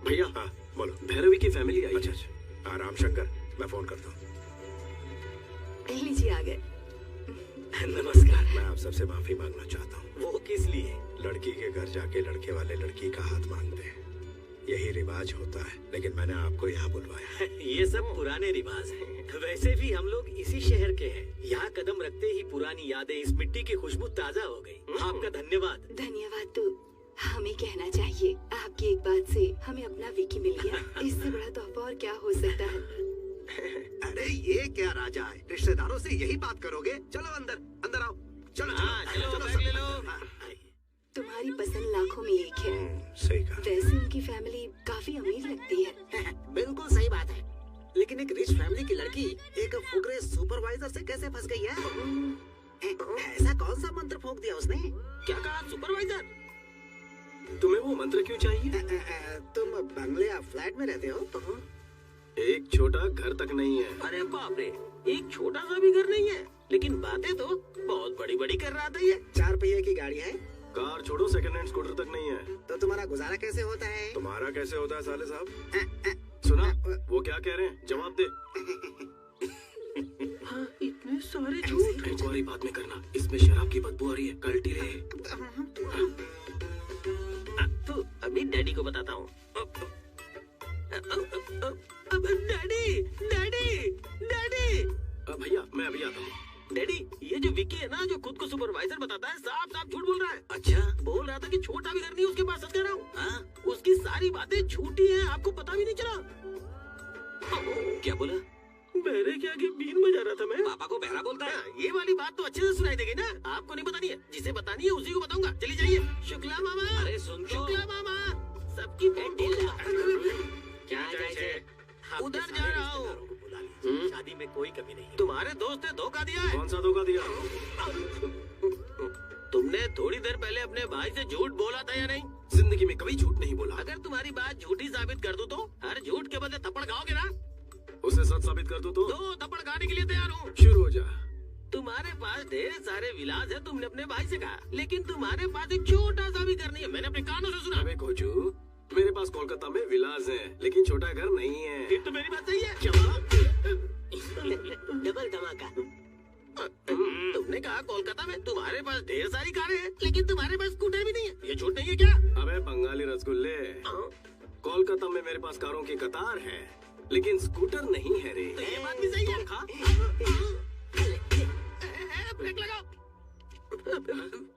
भैया हाँ बोलो। भैरवी की फैमिली आई। अच्छा, आराम शंकर, मैं फोन करता हूँ। लीजिए आ गए। नमस्कार। मैं आप सबसे माफी मांगना चाहता हूँ। वो किस लिए? लड़की के घर जाके लड़के वाले लड़की का हाथ मांगते हैं, यही रिवाज होता है, लेकिन मैंने आपको यहाँ बुलवाया। ये सब पुराने रिवाज हैं। वैसे भी हम लोग इसी शहर के हैं। यहाँ कदम रखते ही पुरानी यादें, इस मिट्टी की खुशबू ताजा हो गई। आपका धन्यवाद। धन्यवाद तो हमें कहना चाहिए। आपकी एक बात से हमें अपना विकी मिल गया, इससे बड़ा तोहफा और क्या हो सकता है? अरे ये क्या राजा है, रिश्तेदारों से यही बात करोगे? चलो अंदर अंदर आओ। चलो बैग ले लो। तुम्हारी पसंद लाखों में एक है। सही कहा। वैसे उनकी फैमिली काफी अमीर लगती है। बिल्कुल सही बात है, लेकिन एक रिच फैमिली की लड़की एक फुकरे सुपरवाइजर से कैसे फंस गई है? ऐसा कौन सा मंत्र फूंक दिया उसने? क्या कहा सुपरवाइजर? तुम्हें वो मंत्र क्यों चाहिए? तुम बंगले या फ्लैट में रहते हो? एक छोटा घर तक नहीं है। अरे बाप रे, एक छोटा सा भी घर नहीं है, लेकिन बातें तो बहुत बड़ी बड़ी कर रहा था ये। 4 पहिए की गाड़ी है? कार छोड़ो, सेकंड हैंड स्कूटर तक नहीं है। तो तुम्हारा गुजारा कैसे होता है? तुम्हारा कैसे होता है साले साहब? सुना वो क्या कह रहे हैं? जवाब दे। हाँ, इतने सारे झूठ। इंक्वायरी बाद में करना, इसमें शराब की बदबू आ रही है, कल्टी रे। तो अभी डैडी को बताता हूँ। अब डैडी डैडी डैडी। भैया मैं अभी आता हूँ। डैडी, ये जो विक्की है ना, जो खुद को सुपरवाइजर बताता है, साफ साफ झूठ बोल रहा है। अच्छा, बोल रहा था कि छोटा भी घर नहीं उसके पास, सच कह रहा हूँ। उसकी सारी बातें झूठी हैं, आपको पता भी नहीं चला। क्या बोला? मेरे क्या आगे बीन बजा रहा था मैं। पापा को बहरा बोलता है? ये वाली बात तो अच्छे से सुनाई देगी ना। आपको नहीं बतानी है, जिसे बतानी है उसी को बताऊंगा। चली जाइए। शुक्ला मामा, अरे सुन तो। शुक्ला मामा, सबकी क्या जाए? उधर जा रहा हूँ। शादी में कोई कमी नहीं। तुम्हारे दोस्त ने धोखा दिया है। कौन सा धोखा दिया? तुमने थोड़ी देर पहले अपने भाई से झूठ बोला था या नहीं? जिंदगी में कभी झूठ नहीं बोला। अगर तुम्हारी बात झूठी साबित कर दूं तो हर झूठ के बदले थप्पड़ खाओगे ना? उसे सच साबित कर दूं तो? दो थप्पड़ खाने के लिए तैयार हूँ। शुरू हो जा। तुम्हारे पास ढेर सारे विलास है, तुमने अपने भाई से कहा, लेकिन तुम्हारे पास एक छोटा सा भी घर नहीं है। मैंने अपने कानों से सुना। अबे कोचू, मेरे पास कोलकाता में विलास है, लेकिन छोटा घर नहीं है। फिर तो मेरी बात सही है। डबल धमाका। तुमने कहा कोलकाता में तुम्हारे पास ढेर सारी कारें हैं, लेकिन तुम्हारे पास स्कूटर भी नहीं है। ये झूठ नहीं है क्या? अबे बंगाली रसगुल्ले, कोलकाता में मेरे पास कारों की कतार है, लेकिन स्कूटर नहीं है रे। तो ये बात भी सही है। ब्रेक लगाओ।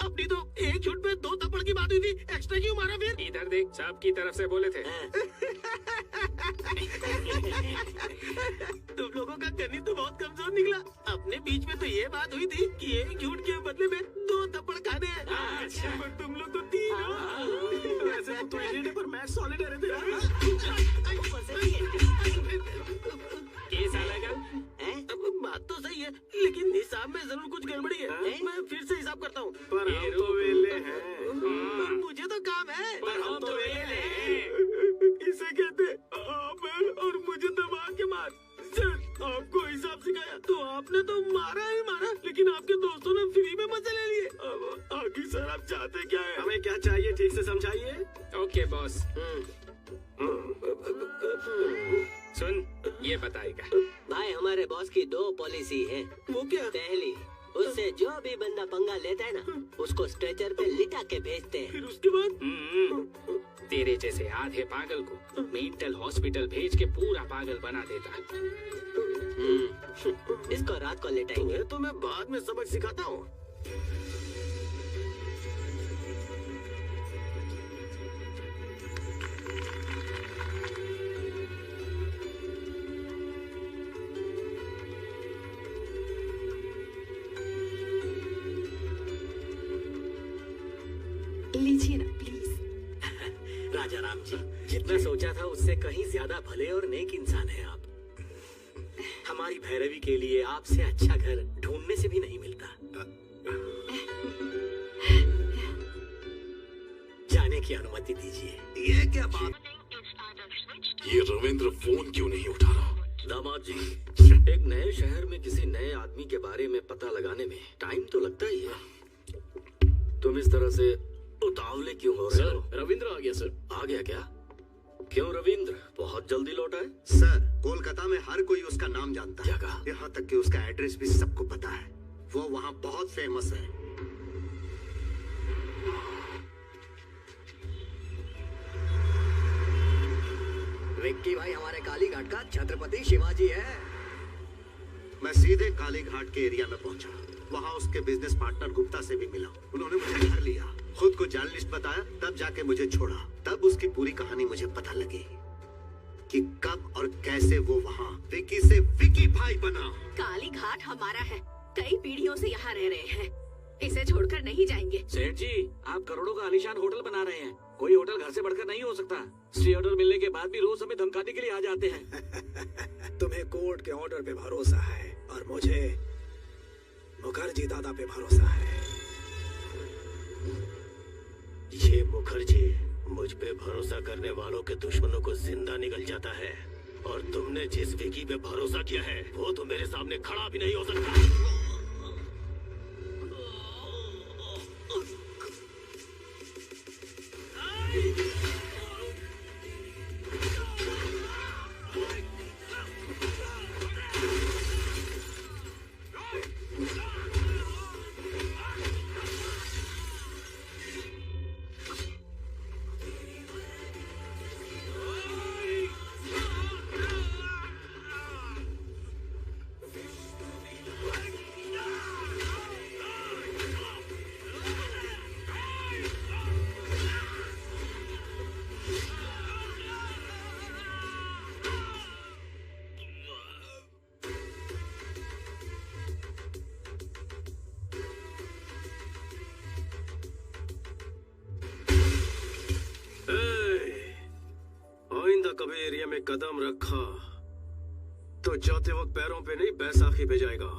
अपनी तो एक झूठ पे दो थप्पड़ की बात हुई थी, एक्स्ट्रा क्यों मारा फिर? इधर देख, सबकी तरफ से बोले थे। तुम लोगों का गणित तो बहुत कमजोर निकला। अपने बीच में तो ये बात हुई थी कि एक झूठ के बदले में दो थप्पड़ खाने हैं। अच्छा। पर तुम लोग तो तीन हो। वैसे तो इडियट है, पर मैं सॉलिड है रे। केस आएगा? बात तो सही है, लेकिन हिसाब में जरूर कुछ गड़बड़ी है। मैं फिर से हिसाब करता हूँ। पर हम तो वेले हैं। मुझे तो काम है। पर हम तो वेले हैं। इसे कहते और मुझे दबा के मार। सर, आपको हिसाब सिखाया तो आपने तो मारा ही मारा, लेकिन आपके दोस्तों ने फ्री में मजे ले लिए। अब आखिर सर आप चाहते क्या है? हमें क्या चाहिए, ठीक से समझाइए। Okay boss. सुन, ये बताएगा। भाई, हमारे बॉस की दो पॉलिसी है। वो क्या? पहली, उससे जो भी बंदा पंगा लेता है ना, उसको स्ट्रेचर पे लिटा के भेजते हैं। फिर उसके बाद तेरे जैसे आधे पागल को मेंटल हॉस्पिटल भेज के पूरा पागल बना देता। इसको रात को लेटाएंगे। तो मैं बाद में सबक सिखाता हूँ। लीजिए ना प्लीज। राजा राम जी, जितना सोचा था उससे कहीं ज्यादा भले और नेक इंसान है आप। हमारी भैरवी के लिए आपसे अच्छा घर ढूंढने से भी नहीं मिलता। जाने की अनुमति दीजिए। ये क्या बात? ये रविंद्र फोन क्यों नहीं उठा रहा? दामाद जी, एक नए शहर में किसी नए आदमी के बारे में पता लगाने में टाइम तो लगता ही है। तुम इस तरह से उतावले क्यों हो रहे हो? रविंद्र आ गया सर। आ गया क्या? क्यों रविंद्र बहुत जल्दी लौटा है? सर, कोलकाता में हर कोई उसका नाम जानता है। क्या कहा? यहाँ तक कि उसका एड्रेस भी सबको पता है। वो वहाँ बहुत फेमस है। विक्की भाई हमारे कालीघाट का छत्रपति शिवाजी है। मैं सीधे कालीघाट के एरिया में पहुंचा। वहाँ उसके बिजनेस पार्टनर गुप्ता से भी मिला। उन्होंने मुझे घर लिया, खुद को जर्नलिस्ट बताया, तब जाके मुझे छोड़ा। तब उसकी पूरी कहानी मुझे पता लगी कि कब और कैसे वो वहाँ विक्की से विक्की भाई बना। काली घाट हमारा है, कई पीढ़ियों से यहाँ रह रहे हैं, इसे छोड़कर नहीं जाएंगे। सेठ जी, आप करोड़ों का आलीशान होटल बना रहे हैं, कोई होटल घर से बढ़कर नहीं हो सकता। स्टे ऑर्डर मिलने के बाद भी रोज हमें धमकाने के लिए आ जाते हैं। तुम्हें कोर्ट के ऑर्डर पे भरोसा है और मुझे मुखर्जी दादा पे भरोसा है। ये मुखर्जी मुझ पे भरोसा करने वालों के दुश्मनों को जिंदा निकल जाता है, और तुमने जिस विकी पे भरोसा किया है वो तो मेरे सामने खड़ा भी नहीं हो सकता। कभी एरिया में कदम रखा तो जाते वक्त पैरों पे नहीं बैसाखी पे जाएगा।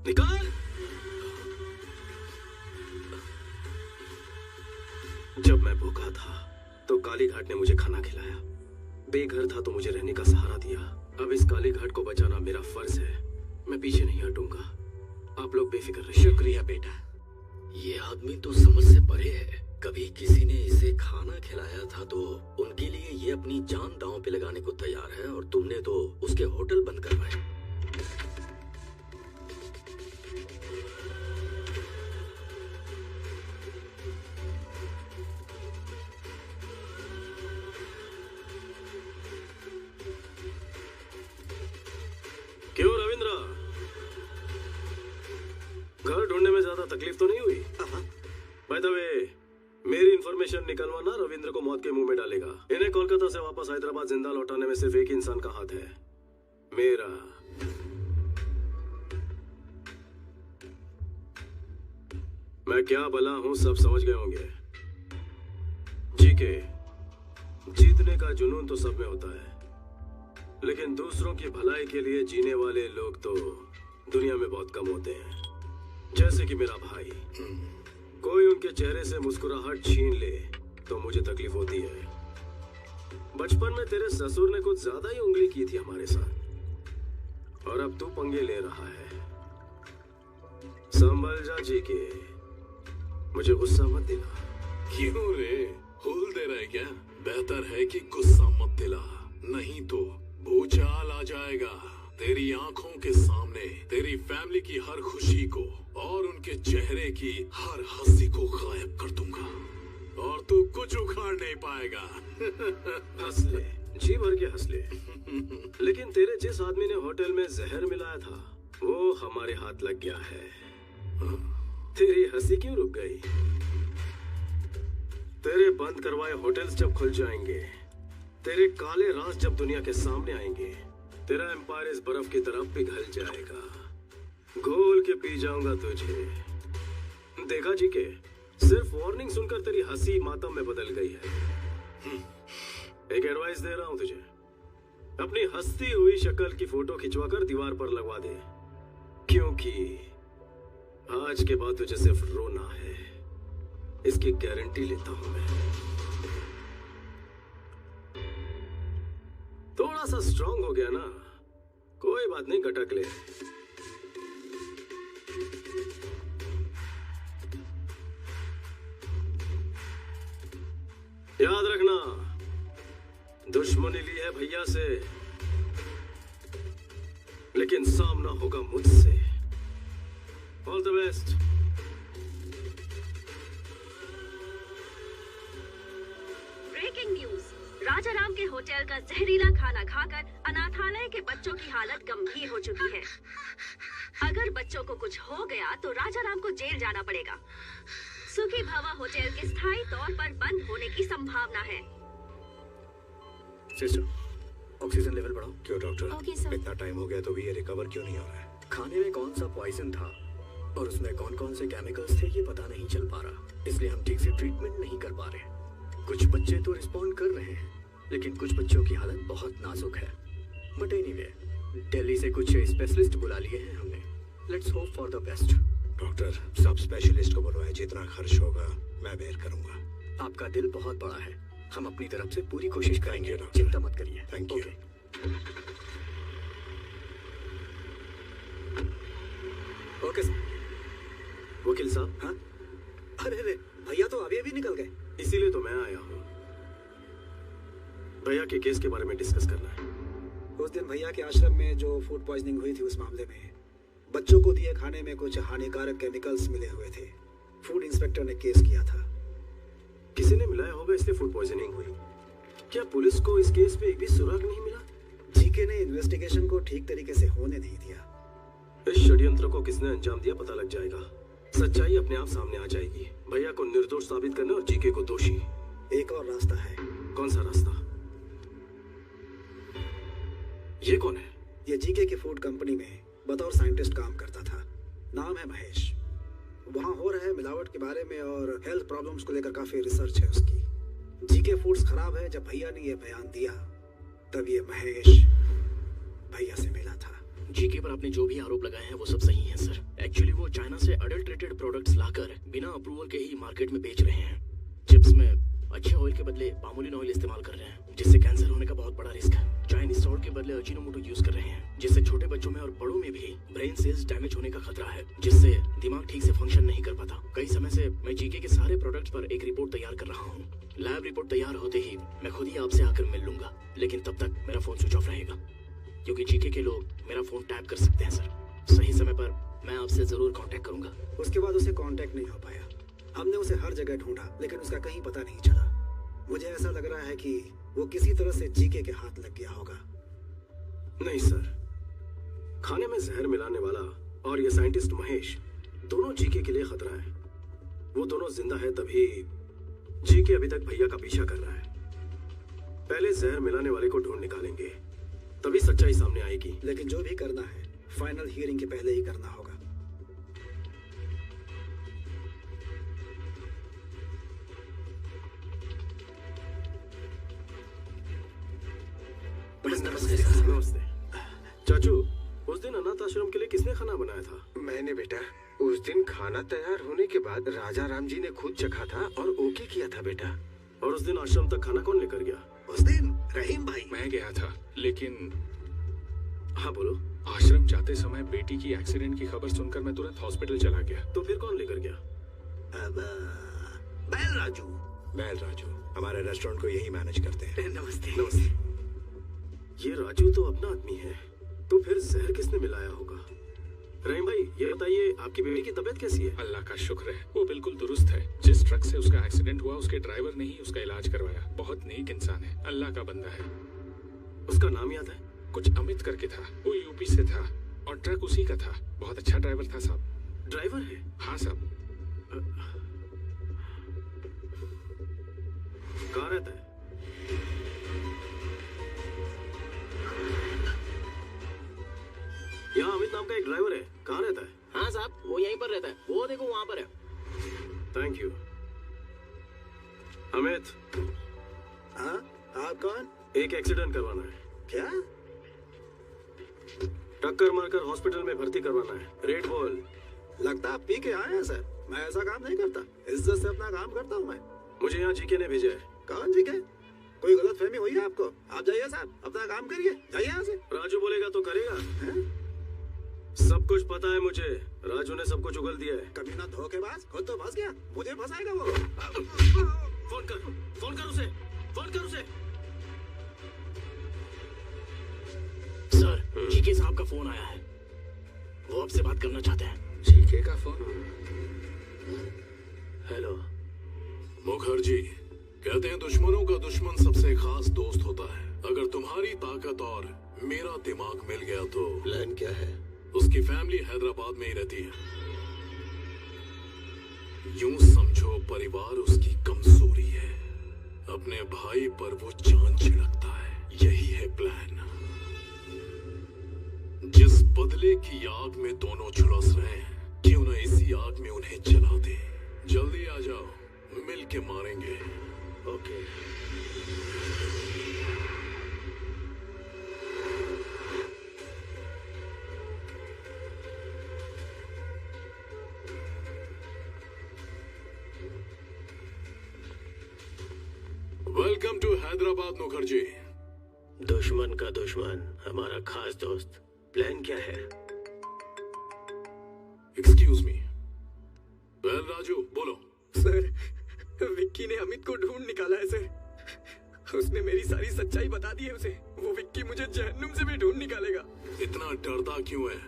निकाल। जब मैं भूखा था तो काली घाट ने मुझे खाना खिलाया, बेघर था तो मुझे रहने का सहारा दिया। अब इस काली घाट को बचाना मेरा फर्ज है, मैं पीछे नहीं हटूंगा। आप लोग बेफिक्र रहिए। शुक्रिया बेटा। ये आदमी तो समझ से परे है। कभी किसी ने इसे खाना खिलाया था तो उनके लिए ये अपनी जान दांव पे लगाने को तैयार है, और तुमने तो उसके होटल बंद करवाए। क्यों रविंद्र, घर ढूंढने में ज्यादा तकलीफ तो नहीं हुई? बाय द वे, मेरी इंफॉर्मेशन निकलवाना रविंद्र को मौत के मुंह में डालेगा। इन्हें कोलकाता से वापस हैदराबाद जिंदा लौटाने में सिर्फ एक इंसान का हाथ है, मेरा। मैं क्या भला हूं सब समझ गए होंगे। जीके, जीतने का जुनून तो सब में होता है, लेकिन दूसरों की भलाई के लिए जीने वाले लोग तो दुनिया में बहुत कम होते हैं। जैसे कि मेरा भाई, कोई उनके चेहरे से मुस्कुराहट छीन ले तो मुझे तकलीफ होती है। बचपन में तेरे ससुर ने कुछ ज्यादा ही उंगली की थी हमारे साथ, और अब तू पंगे ले रहा है। संभल जा जी के, मुझे गुस्सा मत दिला। क्यों रे, हुल दे रहा है क्या? बेहतर है कि गुस्सा मत दिला, नहीं तो भूचाल आ जाएगा। तेरी आंखों के सामने तेरी फैमिली की हर खुशी को और उनके चेहरे की हर हंसी को गायब कर दूंगा, और तू कुछ उखाड़ नहीं पाएगा। हंस ले, जी भर के हंस ले। लेकिन तेरे जिस आदमी ने होटल में जहर मिलाया था वो हमारे हाथ लग गया है। तेरी हंसी क्यों रुक गई? तेरे बंद करवाए होटल्स जब खुल जाएंगे, तेरे काले राज जब दुनिया के सामने आएंगे, तेरा एम्पायर इस बर्फ की तरफ पिघल जाएगा। घोल के पी जाऊंगा तुझे। देखा जी के, सिर्फ वार्निंग सुनकर तेरी हंसी मातम में बदल गई है। एक एडवाइस दे रहा हूं तुझे, अपनी हंसती हुई शक्ल की फोटो खिंचवाकर दीवार पर लगवा दे, क्योंकि आज के बाद तुझे सिर्फ रोना है, इसकी गारंटी लेता हूं मैं। थोड़ा सा स्ट्रांग हो गया ना, कोई बात नहीं, गटक ले। याद रखना, दुश्मनी ली है भैया से, लेकिन सामना होगा मुझसे। All the best. Breaking news, Rajaram के होटल का जहरीला खाना खाकर अनाथालय के बच्चों की हालत गंभीर हो चुकी है। अगर बच्चों को कुछ हो गया तो राजाराम को जेल जाना पड़ेगा। सुखी भवा होटल के स्थायी तौर पर बंद होने की संभावना है। सिस्टर, ऑक्सीजन लेवल बढ़ाओ। क्यों डॉक्टर? Okay sir. इतना टाइम हो गया तो भी ये रिकवर क्यों नहीं हो रहा है? खाने में कौन सा पॉइजन था और उसमें कौन कौन से केमिकल्स थे ये पता नहीं चल पा रहा, इसलिए हम ठीक से ट्रीटमेंट नहीं कर पा रहे। कुछ बच्चे तो रिस्पॉन्ड कर रहे हैं, लेकिन कुछ बच्चों की हालत बहुत नाजुक है। बट एनीवे, दिल्ली से कुछ स्पेशलिस्ट बुला लिए हैं हमने। Let's hope for the best. Doctor, सब स्पेशलिस्ट को बुलवाए, जितना खर्च होगा मैं बेयर करूंगा। आपका दिल बहुत बड़ा है, हम अपनी तरफ से पूरी कोशिश करेंगे, चिंता मत करिए। Thank you. Okay sir. वकील साहब। हाँ? अरे भैया तो अभी अभी निकल गए। इसीलिए तो मैं आया हूँ, भैया के केस के बारे में डिस्कस करना है। उस दिन भैया के आश्रम में जो फूड पॉइजनिंग हुई थी, उस मामले में बच्चों को दिए खाने में कुछ हानिकारक केमिकल्स मिले हुए थे। फूड इंस्पेक्टर ने केस किया था। किसी ने मिलाया होगा इसलिए फूड पॉइजनिंग हुई। क्या पुलिस को इस केस में एक भी सुराग नहीं मिला? जीके ने इन्वेस्टिगेशन को ठीक तरीके से होने नहीं दिया। इस षड्यंत्र को किसने अंजाम दिया पता लग जाएगा, सच्चाई अपने आप सामने आ जाएगी। भैया को निर्दोष साबित करना और जीके को दोषी। एक और रास्ता है। कौन सा रास्ता? ये कौन है? ये जीके की फूड कंपनी में बतौर साइंटिस्ट काम करता था। नाम है महेश। वहाँ हो रहे मिलावट के बारे में और हेल्थ प्रॉब्लम्स को लेकर काफी रिसर्च है उसकी। जीके फूड्स खराब है। जब भैया ने ये बयान दिया तब ये महेश भैया से मिला था। जीके पर आपने जो भी आरोप लगाए हैं वो सब सही हैं सर। एक्चुअली वो चाइना से अडल्ट्रेटेड प्रोडक्ट्स लाकर बिना अप्रूवल के ही मार्केट में बेच रहे हैं। चिप्स में अच्छे ऑयल के बदले पामोलिन ऑयल इस्तेमाल कर रहे हैं, जिससे कैंसर होने का बहुत बड़ा रिस्क है। चाइनीज सॉल्ट के बदले अजीनोमोटो यूज कर रहे हैं, जिससे छोटे बच्चों में और बड़ों में भी ब्रेन सेल्स डैमेज होने का खतरा है, जिससे दिमाग ठीक से फंक्शन नहीं कर पाता। कई समय से मैं जीके के सारे प्रोडक्ट्स पर एक रिपोर्ट तैयार कर रहा हूँ। लैब रिपोर्ट तैयार होते ही मैं खुद ही आपसे आकर मिल लूंगा, लेकिन तब तक मेरा फोन स्विच ऑफ रहेगा, क्योंकि जीके के लोग मेरा फोन टैप कर सकते हैं सर। सही समय पर मैं आपसे जरूर कांटेक्ट करूंगा। उसके बाद उसे कांटेक्ट नहीं हो पाया। हमने उसे हर जगह ढूंढा, लेकिन उसका कहीं पता नहीं चला। मुझे ऐसा लग रहा है कि वो किसी तरह से जीके के हाथ लग गया होगा। नहीं सर, खाने में जहर मिलाने वाला और ये साइंटिस्ट महेश दोनों जीके के लिए खतरा है। वो दोनों जिंदा है तभी जीके अभी तक भैया का पीछा कर रहा है। पहले जहर मिलाने वाले को ढूंढ निकालेंगे, तभी सच्चाई सामने आएगी। लेकिन जो भी करना है फाइनल हियरिंग के पहले ही करना होगा। नमस्ते चाचू, उस दिन अनाथ आश्रम के लिए किसने खाना बनाया था? मैंने बेटा। उस दिन खाना तैयार होने के बाद राजा राम जी ने खुद चखा था और ओके किया था बेटा। और उस दिन आश्रम तक खाना कौन लेकर गया? उस दिन रहीम भाई। मैं गया था, लेकिन हाँ बोलो। आश्रम जाते समय बेटी की एक्सीडेंट की खबर सुनकर मैं तुरंत हॉस्पिटल चला गया। तो फिर कौन लेकर गया? बैल राजू हमारे रेस्टोरेंट को यही मैनेज करते हैं। नमस्ते। नमस्ते। ये राजू तो अपना आदमी है, तो फिर जहर किसने मिलाया होगा? रहीम भाई ये बताइए, आपकी बेटी की तबीयत कैसी है? अल्लाह का शुक्र है, वो बिल्कुल दुरुस्त है। जिस ट्रक से उसका एक्सीडेंट हुआ उसके ड्राइवर ने ही उसका इलाज करवाया। बहुत नेक इंसान है, अल्लाह का बंदा है। उसका नाम याद है? कुछ अमित करके था, वो यूपी से था और ट्रक उसी का था। बहुत अच्छा ड्राइवर था साहब। ड्राइवर है? हाँ साहब। कहाँ रहता है? यहाँ अमित नाम का एक ड्राइवर है, कहाँ रहता है? हाँ साहब, वो यहीं पर रहता है। वो देखो वहाँ पर है। Thank you. अमित। हाँ, आप कौन? एक एक्सीडेंट करवाना है। क्या? टक्कर मारकर हॉस्पिटल में भर्ती करवाना है। रेट बोल। लगता आप पी के आए हैं सर। मैं ऐसा काम नहीं करता, इज्जत से अपना काम करता हूँ मैं। मुझे यहाँ जीके ने भेजा है। कौन जीके? कोई गलत फहमी हुई है आपको? आप जाइए साहब, अपना काम करिए, जाइए यहाँ से। राजू बोलेगा तो करेगा। सब कुछ पता है मुझे, राजू ने सब कुछ उगल दिया है। कभी ना धोखेबाज, खुद तो फंस गया, मुझे फंसाएगा वो। फोन कर उसे। सर, जीके साहब का फोन आया है, वो आपसे बात करना चाहते हैं। जीके का फोन? हेलो। मुखर्जी, कहते हैं दुश्मनों का दुश्मन सबसे खास दोस्त होता है। अगर तुम्हारी ताकत और मेरा दिमाग मिल गया तो प्लान क्या है? उसकी फैमिली हैदराबाद में ही रहती है। यूं समझो परिवार उसकी कमजोरी है, अपने भाई पर वो जान छिड़कता है। यही है प्लान। जिस बदले की आग में दोनों झुलस रहे हैं, क्यों न इसी आग में उन्हें जला दे। जल्दी आ जाओ, मिल के मारेंगे। Okay. Welcome to Hyderabad Mukherjee. दुश्मन का दुश्मन हमारा खास दोस्त। प्लान क्या है? Excuse me. वेल राजू, बोलो। सर, विक्की ने अमित को ढूंढ निकाला है सर। उसने मेरी सारी सच्चाई बता दी है उसे। वो विक्की मुझे जहन्नुम से भी ढूंढ निकालेगा। इतना डरता क्यों है?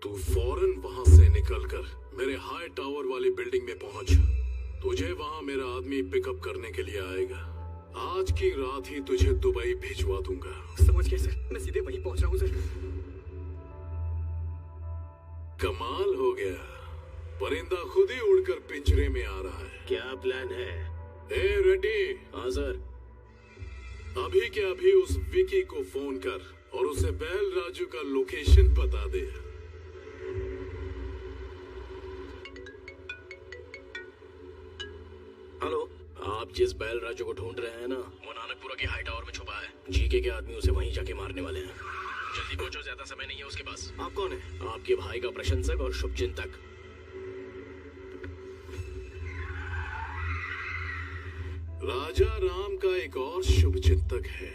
तू फौरन वहां से निकलकर मेरे हाई टावर वाली बिल्डिंग में पहुंच। तुझे वहां मेरा आदमी पिकअप करने के लिए आएगा। आज की रात ही तुझे दुबई भिजवा दूंगा। समझ गए सर, मैं सीधे वहीं पहुंच रहा हूँ सर। कमाल हो गया, परिंदा खुद ही उड़कर पिंजरे में आ रहा है। क्या प्लान है? ए रेड्डी। हाँ सर। अभी के अभी उस विकी को फोन कर और उसे बैल राजू का लोकेशन बता दे। हेलो, आप जिस बैल राजू को ढूंढ रहे हैं ना, वो नानकपुरा की हाई टावर में छुपा है। जीके के आदमी उसे वहीं जाके मारने वाले हैं। जल्दी पहुंचो, ज्यादा समय नहीं है उसके पास। आप कौन है? आपके भाई का प्रशंसक और शुभचिंतक। राजा राम का एक और शुभचिंतक है,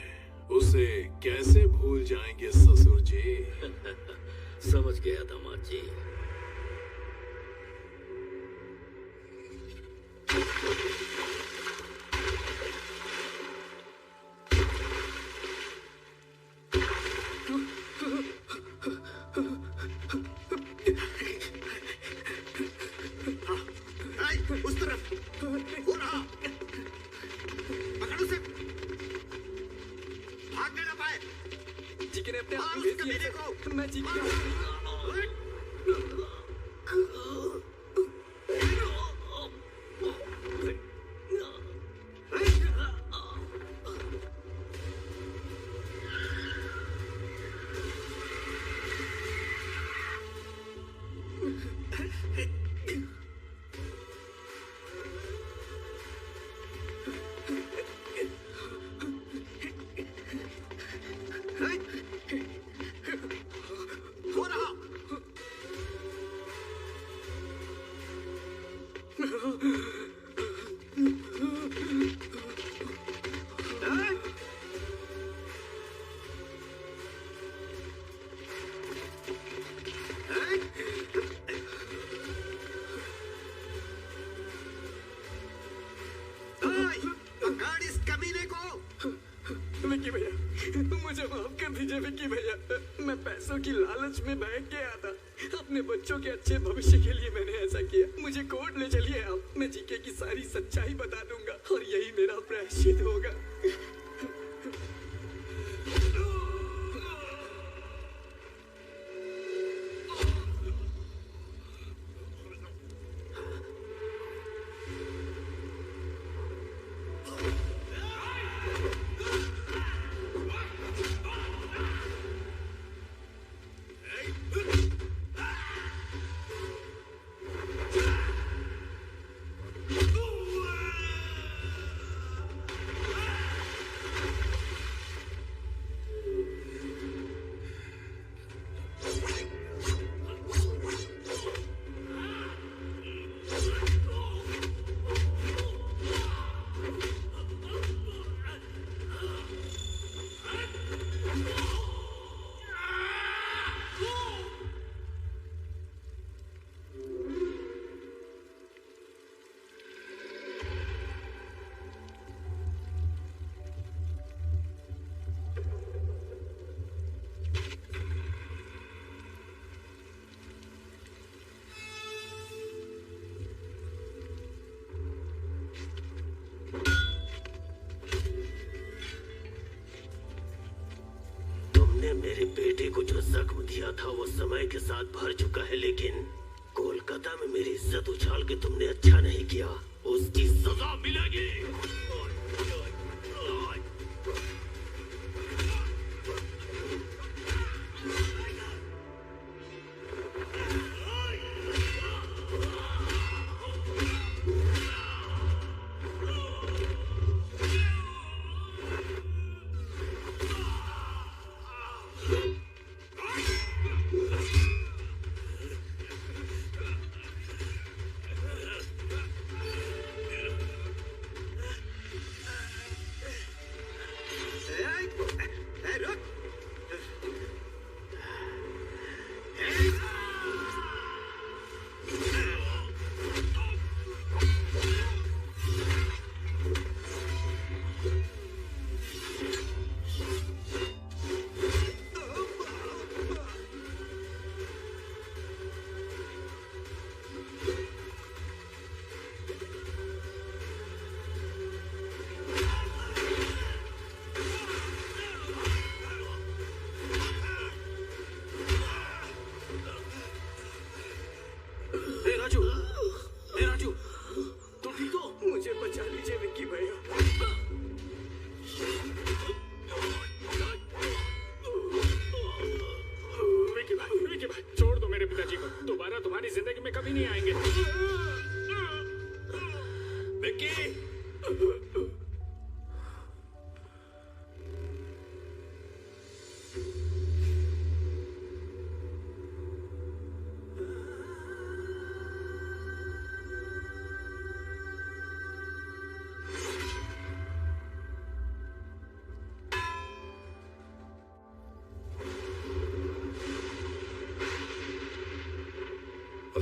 उसे कैसे भूल जाएंगे ससुर जी। समझ गया दामाद जी। उस तरफ हो रहा, पकड़ उसे, भागने ना पाए। जीके ने अपने मार उस कमीने को। मैं जीके विक्की भैया, मुझे माफ कर दीजिए विक्की भैया। मैं पैसों की लालच में बहक गया था। अपने बच्चों के अच्छे भविष्य के लिए मैंने ऐसा किया। मुझे कोर्ट ले चलिए आप, मैं जीके की सारी सच्चाई बता दूंगा और यही मेरा प्रायश्चित होगा। मेरे बेटे को जो जख्म दिया था वो समय के साथ भर चुका है, लेकिन कोलकाता में मेरी इज्जत उछाल के तुमने अच्छा नहीं किया, उसकी सजा मिलेगी।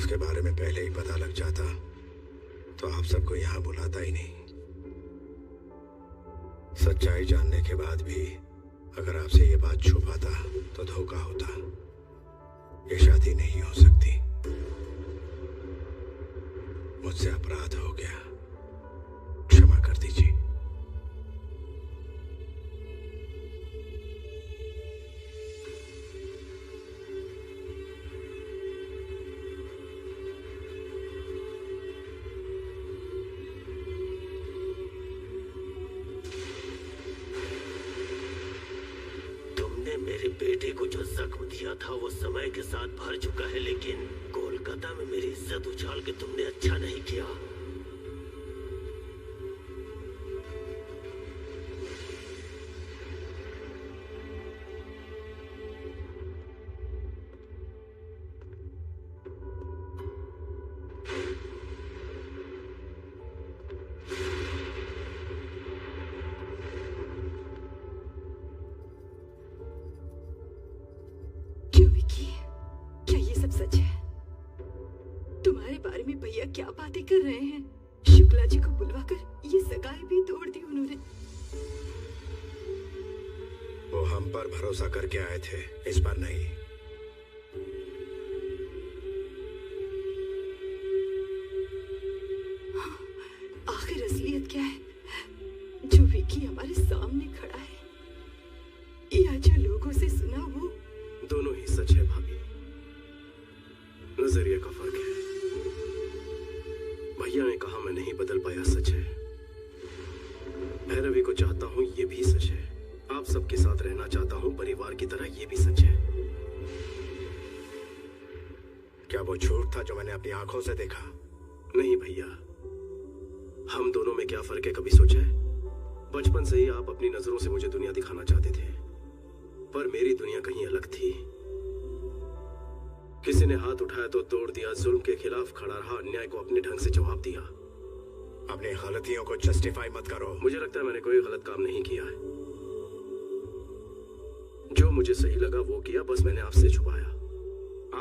उसके बारे में पहले ही पता लग जाता तो आप सबको यहाँ बुलाता ही नहीं। सच्चाई जानने के बाद भी अगर आपसे ये बात छुपाता तो धोखा होता। ये शादी नहीं हो सकती। मुझसे अपराध हो गया, क्षमा कर दीजिए। तुमने मेरे बेटे को जो जख्म दिया था वो समय के साथ भर चुका है, लेकिन कोलकाता में मेरी इज्जत उछाल के तुमने अच्छा नहीं किया। क्या ये सब सच है? तुम्हारे बारे में भैया क्या बातें कर रहे हैं? शुक्ला जी को बुलवाकर ये सगाई भी तोड़ दी उन्होंने। वो हम पर भरोसा करके आए थे, इस पर नहीं। आखिर असलियत क्या है? जो विकी हमारे सामने खड़ा है या जो लोगों से सुना वो? दोनों ही सच है भाभी, नजरिया का फर्क है। भैया ने कहा मैं नहीं बदल पाया, सच है। भैरवी को चाहता हूँ, ये भी सच है। आप सबके साथ रहना चाहता हूँ परिवार की तरह, ये भी सच है। क्या वो झूठ था जो मैंने अपनी आंखों से देखा? नहीं भैया, हम दोनों में क्या फर्क है कभी सोचा है? बचपन से ही आप अपनी नजरों से मुझे दुनिया दिखाना चाहते थे, पर मेरी दुनिया कहीं अलग थी। किसी ने हाथ उठाया तो तोड़ दिया, जुल्म के खिलाफ खड़ा रहा, अन्याय को अपने ढंग से जवाब दिया। अपनी गलतियों को जस्टिफाई मत करो। मुझे लगता है मैंने कोई गलत काम नहीं किया है। जो मुझे सही लगा वो किया, बस मैंने आपसे छुपाया।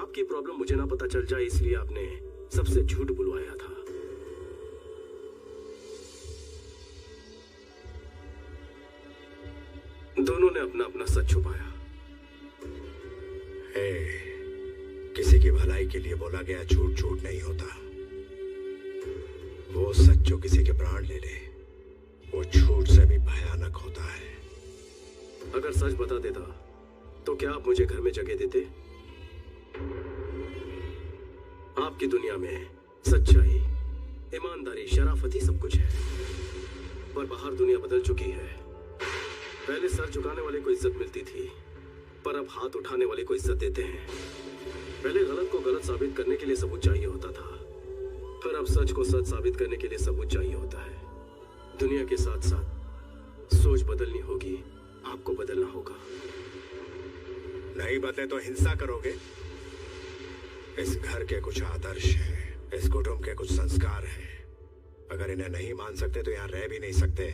आपकी प्रॉब्लम मुझे ना पता चल जाए इसलिए आपने सबसे झूठ बुलवाया था। दोनों ने अपना अपना सच छुपाया। किसी की भलाई के लिए बोला गया झूठ झूठ नहीं होता। वो सच जो किसी के प्राण ले ले, वो झूठ से भी भयानक होता है। अगर सच बता देता तो क्या आप मुझे घर में जगह देते? आपकी दुनिया में सच्चाई, ईमानदारी, शराफत ही सब कुछ है, पर बाहर दुनिया बदल चुकी है। पहले सर झुकाने वाले को इज्जत मिलती थी, पर अब हाथ उठाने वाले को इज्जत देते हैं। पहले गलत को गलत साबित करने के लिए सबूत चाहिए होता था, पर अब सच को सच साबित करने के लिए सबूत चाहिए होता है। दुनिया के साथ साथ सोच बदलनी होगी, आपको बदलना होगा। नहीं बदले तो हिंसा करोगे? इस घर के कुछ आदर्श हैं, इस कुटुंब के कुछ संस्कार हैं। अगर इन्हें नहीं मान सकते तो यहाँ रह भी नहीं सकते।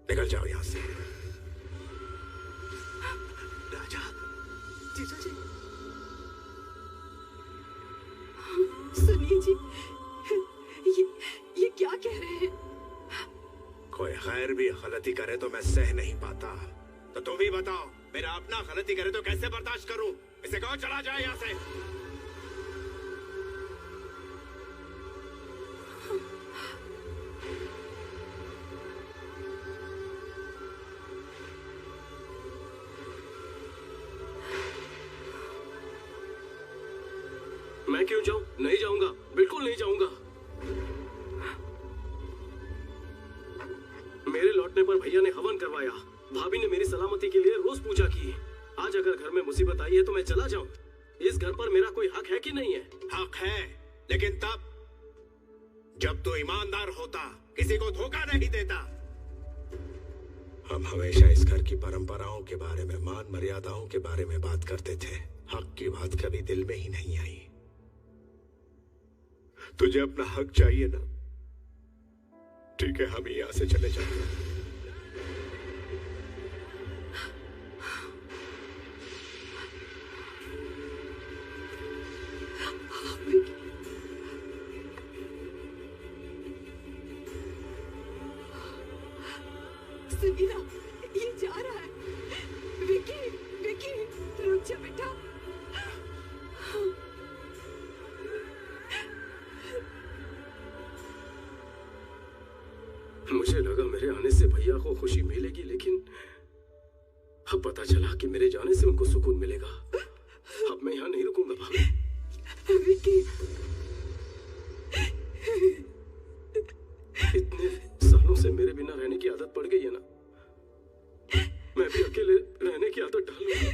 निकल जाओ यहाँ से। राजा, जीजा जी। सुनिए जी, ये क्या कह रहे हैं? कोई खैर भी गलती करे तो मैं सह नहीं पाता। तो तुम ही बताओ, मेरा अपना गलती करे तो कैसे बर्दाश्त करूं? इसे कहो चला जाए यहाँ से। मैं क्यों जाऊं? नहीं जाऊंगा, बिल्कुल नहीं जाऊंगा। मेरे लौटने पर भैया ने हवन करवाया, भाभी ने मेरी सलामती के लिए रोज पूजा की। आज अगर घर में मुसीबत आई है तो मैं चला जाऊं। इस घर पर मेरा कोई हक है कि नहीं है? हक है, लेकिन तब जब तू ईमानदार होता, किसी को धोखा नहीं देता। हम हमेशा इस घर की परंपराओं के बारे में, मान मर्यादाओं के बारे में बात करते थे। हक की बात कभी दिल में ही नहीं आई। तुझे अपना हक चाहिए ना? ठीक है, हम यहाँ से चले जाएंगे। सुनिए ना, ये जा रहा है। विकी, विकी, रुक जा बेटा। मुझे लगा मेरे आने से भैया को खुशी मिलेगी, लेकिन अब पता चला कि मेरे जाने से उनको सुकून मिलेगा। अब मैं यहाँ नहीं रुकूंगा भाभी। विकी, इतने सालों से मेरे बिना रहने की आदत पड़ गई है ना, मैं भी अकेले रहने की आदत डालूंगा।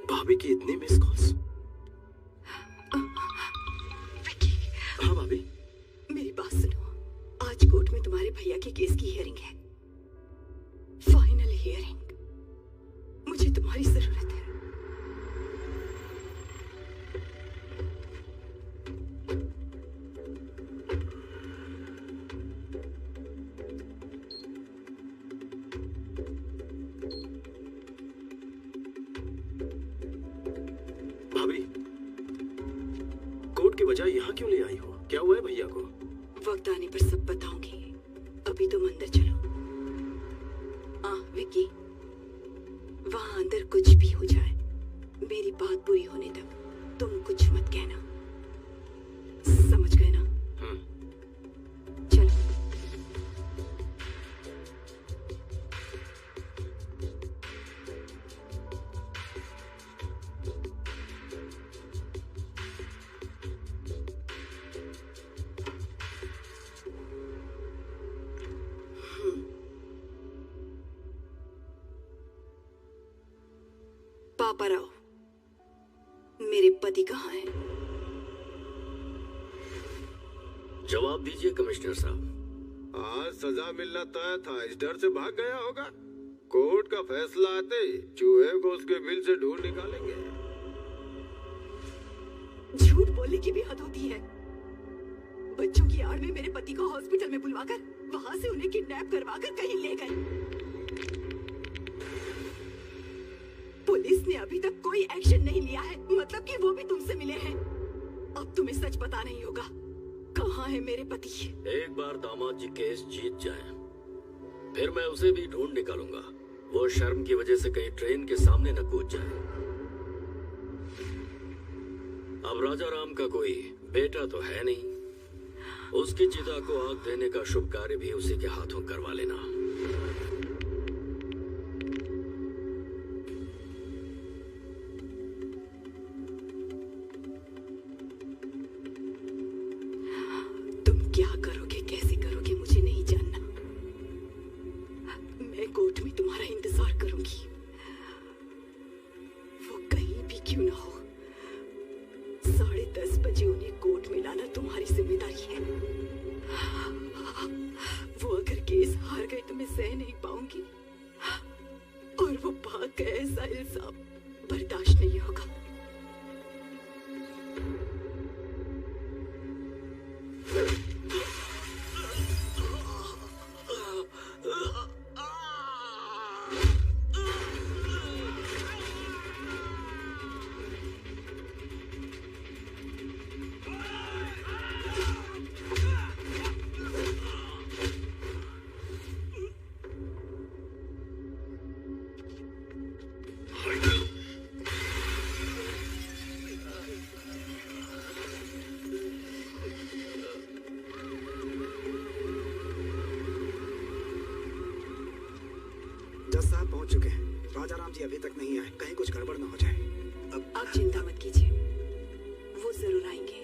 भाभी की इतनी मिस कॉल्स। हाँ भाभी, मेरी बात सुनो। आज कोर्ट में तुम्हारे भैया के केस की हियरिंग है, फाइनल हियरिंग। मुझे तुम्हारी जरूरत है। बजाय यहाँ क्यों ले आई हो? क्या हुआ है भैया को? वक्त आने पर सब बताऊंगी। अभी तुम अंदर चलो। विकी, वहाँ अंदर कुछ भी हो जाए, मेरी बात पूरी होने तक तुम कुछ मत कहना। पर आओ। मेरे पति कहाँ हैं? जवाब दीजिए कमिश्नर साहब। आज सजा मिलना तय था, इस डर से भाग गया होगा। कोर्ट का फैसला आते ही चूहे को उसके बिल से ढूंढ निकालेंगे। झूठ बोलने की भी हद होती है। बच्चों की आड़ में मेरे पति को हॉस्पिटल में बुलवाकर वहां से उन्हें किडनैप करवाकर कहीं ले गए। पुलिस ने अभी तक कोई एक्शन नहीं लिया है, मतलब कि वो भी तुमसे मिले हैं। अब तुम्हें सच पता नहीं होगा, कहाँ है मेरे पति? एक बार दामाद जी केस जीत जाएं, फिर मैं उसे भी ढूंढ निकालूंगा। वो शर्म की वजह से कहीं ट्रेन के सामने न कूद जाए। अब राजा राम का कोई बेटा तो है नहीं, उसकी चिता को आग देने का शुभ कार्य भी उसी के हाथों करवा लेना। तुम क्या करोगे, कैसे करोगे, मुझे नहीं जानना। मैं कोर्ट में तुम्हारा इंतजार करूंगी, वो कहीं भी क्यों ना हो। 10:30 बजे उन्हें कोर्ट में लाना तुम्हारी जिम्मेदारी है। वो अगर केस हार गए तो मैं सह नहीं पाऊंगी, और वो भाग गए ऐसा इल्जाम बर्दाश्त नहीं होगा। चुके हैं। राजा राम जी अभी तक नहीं आए, कहीं कुछ गड़बड़ न हो जाए। अब आप चिंता मत कीजिए, वो जरूर आएंगे।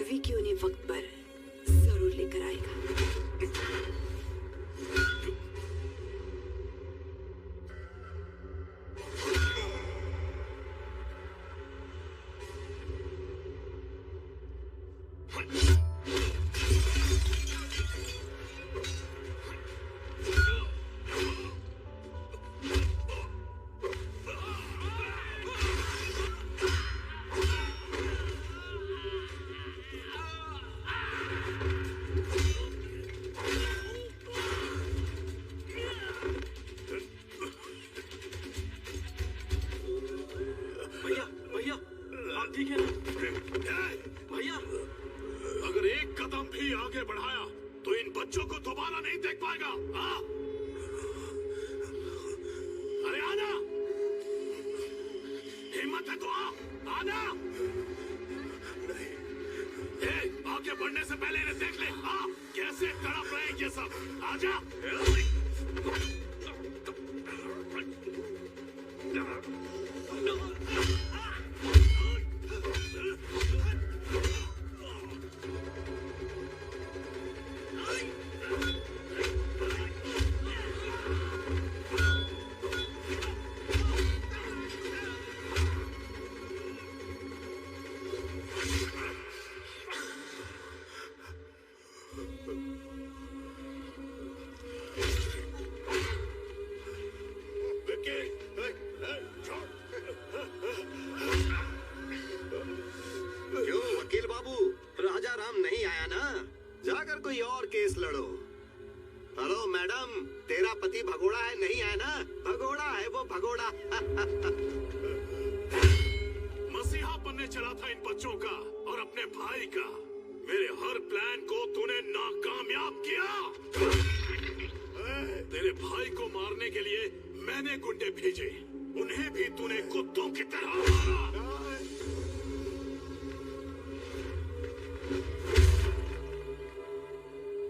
विकी उन्हें वक्त पर जरूर लेकर आएगा।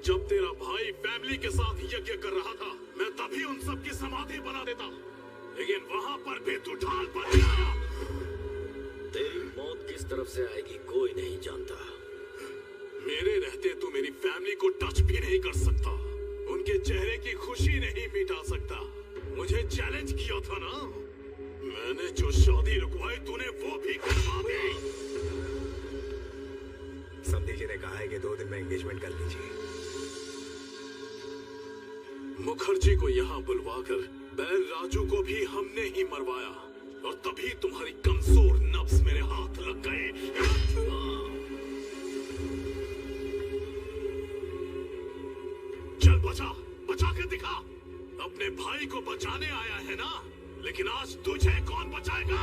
जब तेरा भाई फैमिली के साथ यज्ञ कर रहा था, मैं तभी उन सब की समाधि बना देता, लेकिन वहां पर भी तू ढाल बन गया। तेरी मौत किस तरफ से आएगी कोई नहीं जानता। मेरे रहते तू मेरी फैमिली को टच भी नहीं कर सकता, उनके चेहरे की खुशी नहीं मिटा सकता। मुझे चैलेंज किया था ना, मैंने जो शादी रुकवाई तूने वो भी करवा दी। समधी जी ने कहा है कि 2 दिन में एंगेजमेंट कर लीजिए। मुखर्जी को यहाँ बुलवाकर बैल राजू को भी हमने ही मरवाया, और तभी तुम्हारी कमजोर नब्ज मेरे हाथ लग गए। चल बचा के दिखा। अपने भाई को बचाने आया है ना, लेकिन आज तुझे कौन बचाएगा?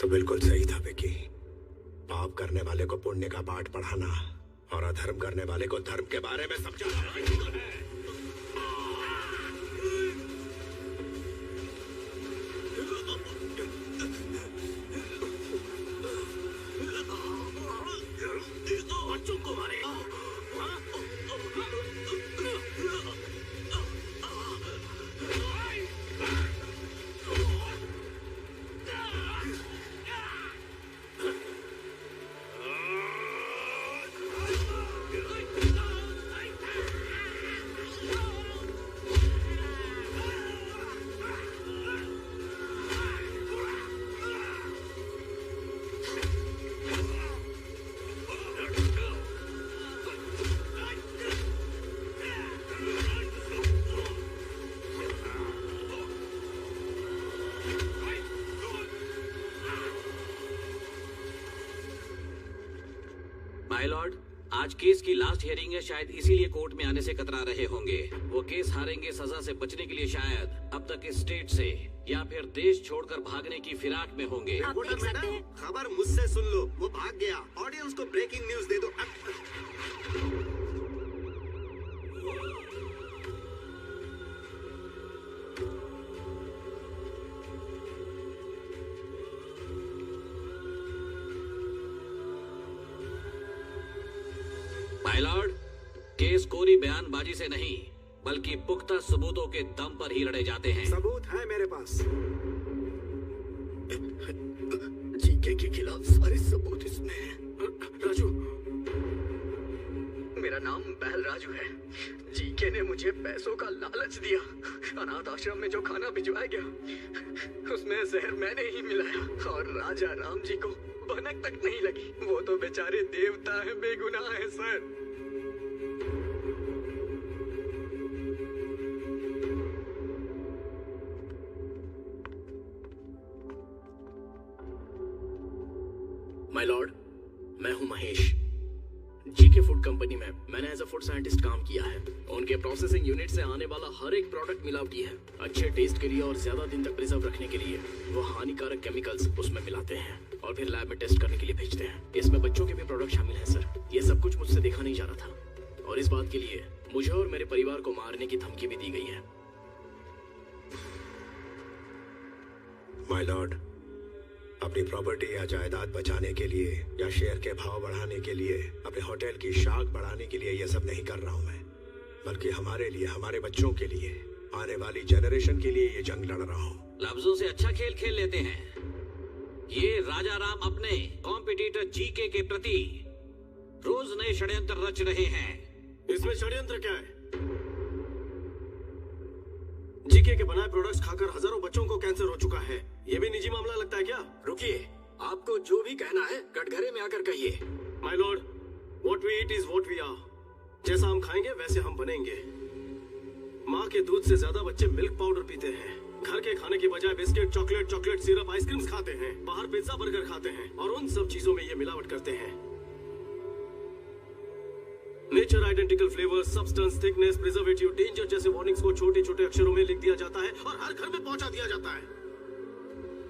तो बिल्कुल सही था विकी। पाप करने वाले को पुण्य का पाठ पढ़ाना और अधर्म करने वाले को धर्म के बारे में समझाना है। बच्चों को मारे। माय लॉर्ड, आज केस की लास्ट हियरिंग है, शायद इसीलिए कोर्ट में आने से कतरा रहे होंगे। वो केस हारेंगे सजा से बचने के लिए शायद अब तक इस स्टेट से या फिर देश छोड़कर भागने की फिराक में होंगे। खबर मुझसे सुन लो, वो भाग गया। ऑडियंस को ब्रेकिंग न्यूज दे दो। माय लॉर्ड, केस कोरी बयानबाजी से नहीं बल्कि पुख्ता सबूतों के दम पर ही लड़े जाते हैं। सबूत है मेरे पास। जीके के खिलाफ सारे सबूत इसमें हैं। राजू, मेरा नाम बैल राजू है। जीके ने मुझे पैसों का लालच दिया। अनाथ आश्रम में जो खाना भिजवाया गया उसमें जहर मैंने ही मिलाया, और राजा राम जी को भनक तक नहीं लगी। वो तो बेचारे देवता है, बेगुनाह है सर। माय लॉर्ड, मैं हूं महेश। जीके फूड कंपनी में मैंने एज अ फूड साइंटिस्ट काम किया है। उनके प्रोसेसिंग यूनिट से आने वाला हर एक प्रोडक्ट मिलावटी है। अच्छे टेस्ट के लिए और ज्यादा दिन तक प्रिजर्व रखने के लिए वो हानिकारक केमिकल्स उसमें मिलाते हैं और फिर लैब में टेस्ट करने के लिए भेजते हैं। इसमें बच्चों के भी प्रोडक्ट शामिल हैं सर। ये सब कुछ मुझसे देखा नहीं जा रहा था, और इस बात के लिए मुझे और मेरे परिवार को मारने की धमकी भी दी गई है। माय लॉर्ड, अपनी प्रॉपर्टी या जायदाद बचाने के लिए या शेयर के भाव बढ़ाने के लिए, अपने होटल की शाख बढ़ाने के लिए ये सब नहीं कर रहा हूं मैं, बल्कि हमारे लिए, हमारे बच्चों के लिए, आने वाली जनरेशन के लिए ये जंग लड़ रहा हूं। लफ्जों से अच्छा खेल खेल लेते हैं। ये राजा राम अपने कॉम्पिटिटर जीके के प्रति रोज नए षड्यंत्र रच रहे हैं। इसमें षड्यंत्र क्या है? जीके के बनाए प्रोडक्ट्स खाकर हजारों बच्चों को कैंसर हो चुका है। ये भी निजी मामला लगता है क्या? रुकिए, आपको जो भी कहना है कटघरे में आकर कहिए। My lord, what we eat is what we are. जैसा हम खाएंगे वैसे हम बनेंगे। माँ के दूध से ज्यादा बच्चे मिल्क पाउडर पीते हैं। घर के खाने की बजाय बिस्किट, चॉकलेट सिरप, आइसक्रीम्स खाते हैं। बाहर पिज्जा बर्गर खाते हैं और उन सब चीजों में ये मिलावट करते हैं। Nature identical flavour, substance, thickness, preservative, danger जैसे वार्निंग्स को छोटे छोटे अक्षरों में लिख दिया जाता है और हर घर में पहुंचा दिया जाता है।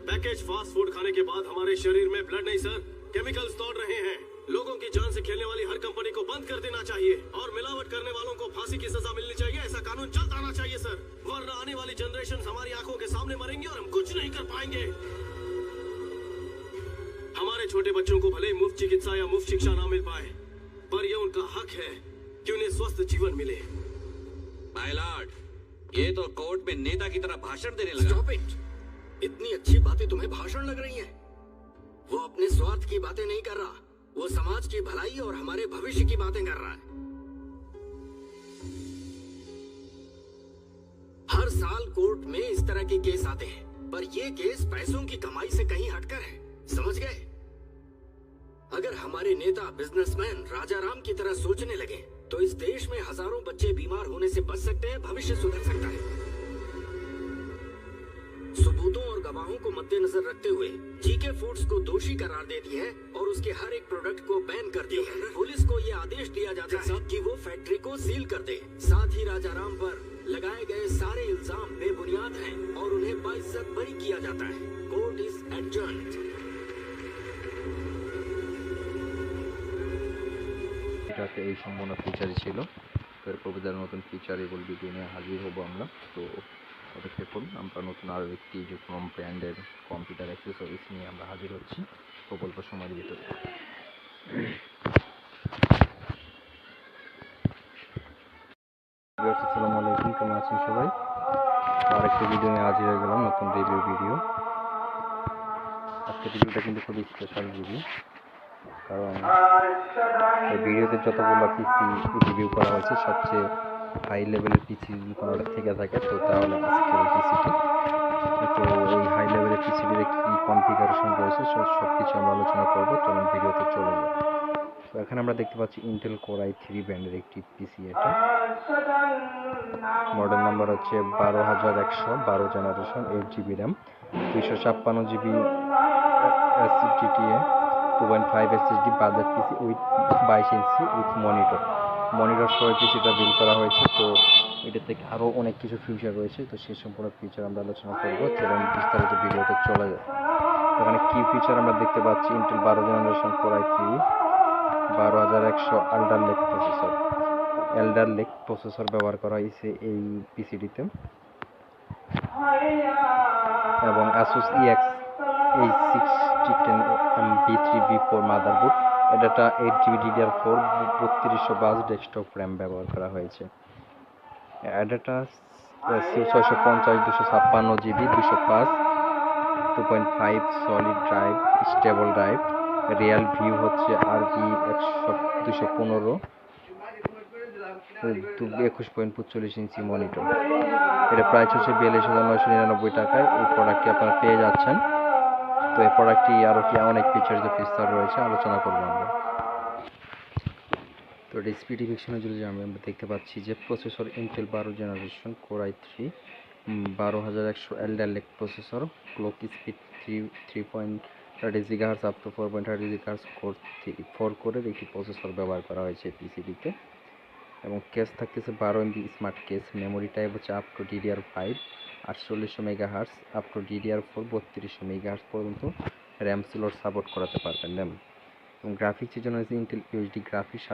पैकेज फास्ट फूड खाने के बाद हमारे शरीर में ब्लड नहीं सर, केमिकल्स दौड़ रहे हैं। लोगों की जान से खेलने वाली हर कंपनी को बंद कर देना चाहिए और मिलावट करने वालों को फांसी की सजा मिलनी चाहिए। ऐसा कानून चलता आना चाहिए सर, वरना आने वाली जनरेशन हमारी आंखों के सामने मरेंगे और हम कुछ नहीं कर पाएंगे। हमारे छोटे बच्चों को भले ही मुफ्त चिकित्सा या मुफ्त शिक्षा ना मिल पाए, पर यह उनका हक है कि उन्हें स्वस्थ जीवन मिले। माय लॉर्ड, ये तो कोर्ट में नेता की तरह भाषण देने लगा। Stop it! इतनी अच्छी बातें तुम्हें भाषण लग रही हैं? वो अपने स्वार्थ की बातें नहीं कर रहा, वो समाज की भलाई और हमारे भविष्य की बातें कर रहा है। हर साल कोर्ट में इस तरह के केस आते हैं, पर ये केस पैसों की कमाई से कहीं हटकर है, समझ गए? अगर हमारे नेता बिजनेसमैन राजा राम की तरह सोचने लगे तो इस देश में हजारों बच्चे बीमार होने से बच सकते हैं, भविष्य सुधर सकता है। सबूतों और गवाहों को मद्देनजर रखते हुए जीके फूड्स को दोषी करार दे दिया है और उसके हर एक प्रोडक्ट को बैन कर दिया है। पुलिस को यह आदेश दिया जाता है कि वो फैक्ट्री को सील कर दे। साथ ही राजा राम पर लगाए गए सारे इल्जाम बेबुनियाद हैं और उन्हें बाइज्जत बरी किया जाता है। Court is adjourned. এটাতে এই সম্পূর্ণ ফিচারই ছিল। এরপর নতুন ফিচার এবং ভিডিও নিয়ে হাজির হব আমরা। তো অপেক্ষা করুন, আমরা নতুন আরও একটি যে কোনো ব্র্যান্ডের কম্পিউটার অ্যাক্সেসরিজ নিয়ে আমরা হাজির হচ্ছি প্রকল্প সময়ের ভিতরে। আসসালামু আলাইকুম, কেমন আছেন সবাই? আরেকটি ভিডিও নিয়ে হাজির হয়ে গেলাম, নতুন রিভিউ ভিডিও। আজকের ভিডিওটা কিন্তু খুবই স্পেশাল ভিডিও, কারণ এই ভিডিওতে যতগুলো পিসি রিভিউ করা হয়েছে সবচেয়ে হাই লেভেলের পিসি যদি কোনোটা থেকে থাকে তো তাহলে আজকের এই পিসিটি। তো এই হাই লেভেলের পিসিটিতে কী কনফিগারেশন রয়েছে সব কিছু আমরা আলোচনা করবো, চলুন ভিডিওতে চলে যাই। তো এখানে আমরা দেখতে পাচ্ছি ইন্টেল কোর i3 ব্র্যান্ডের একটি পিসি। এটা মডেল নাম্বার হচ্ছে 12100, 12 generation, 8GB RAM, 256GB SSDTA, 2.5 SSD budget PC with 22 inch with monitor সহ পিসিটা বিল্ড করা হয়েছে। তো এটা থেকে আরও অনেক কিছু ফিচার রয়েছে, তো সেই সম্পূর্ণ ফিচার আমরা আলোচনা করবো, চলুন বিস্তারিত ভিডিওতে চলে যায়। এখানে কি ফিচার আমরা দেখতে পাচ্ছি, Intel 12 generation core i3 12100 এল্ডার lake processor ব্যবহার করা হয়েছে এই পিসিটিতে, এবং Asus EX H610B3B4 মাদারবোর্ড। এটা 8GB DDR4 3200 ডেস্কটপ র্যাম ব্যবহার করা হয়েছে। এটা 650 256GB 205 2.5 solid drive, stable drive, real view হচ্ছে RB 215 21.45 ইঞ্চি মনিটর। এটা প্রাইস হচ্ছে 42,999 টাকায় এই প্রোডাক্টটি আপনারা পেয়ে যাচ্ছেন। তো এই প্রোডাক্টটি আরও কি অনেক ফিচার রয়েছে আলোচনা করবো আমরা। তো এটা স্পেসিফিকেশনে যদি আমরা দেখতে পাচ্ছি যে processor Intel 12 generation core i3 12100 এল্ডার lake processor, clock speed 3.30 GHz up to 4.30 GHz 4 কোরের একটি প্রসেসর ব্যবহার করা হয়েছে পিসিটিতে, এবং কেস থাকতেছে 12 MB smart case. Memory type হচ্ছে up to DDR5 4800 MHz up to DDR4 3200 MHz পর্যন্ত র্যাম স্লট সাপোর্ট করাতে পারবেন র্যাম। এবং গ্রাফিক্সের জন্য ইন্টেল UHD গ্রাফিক্স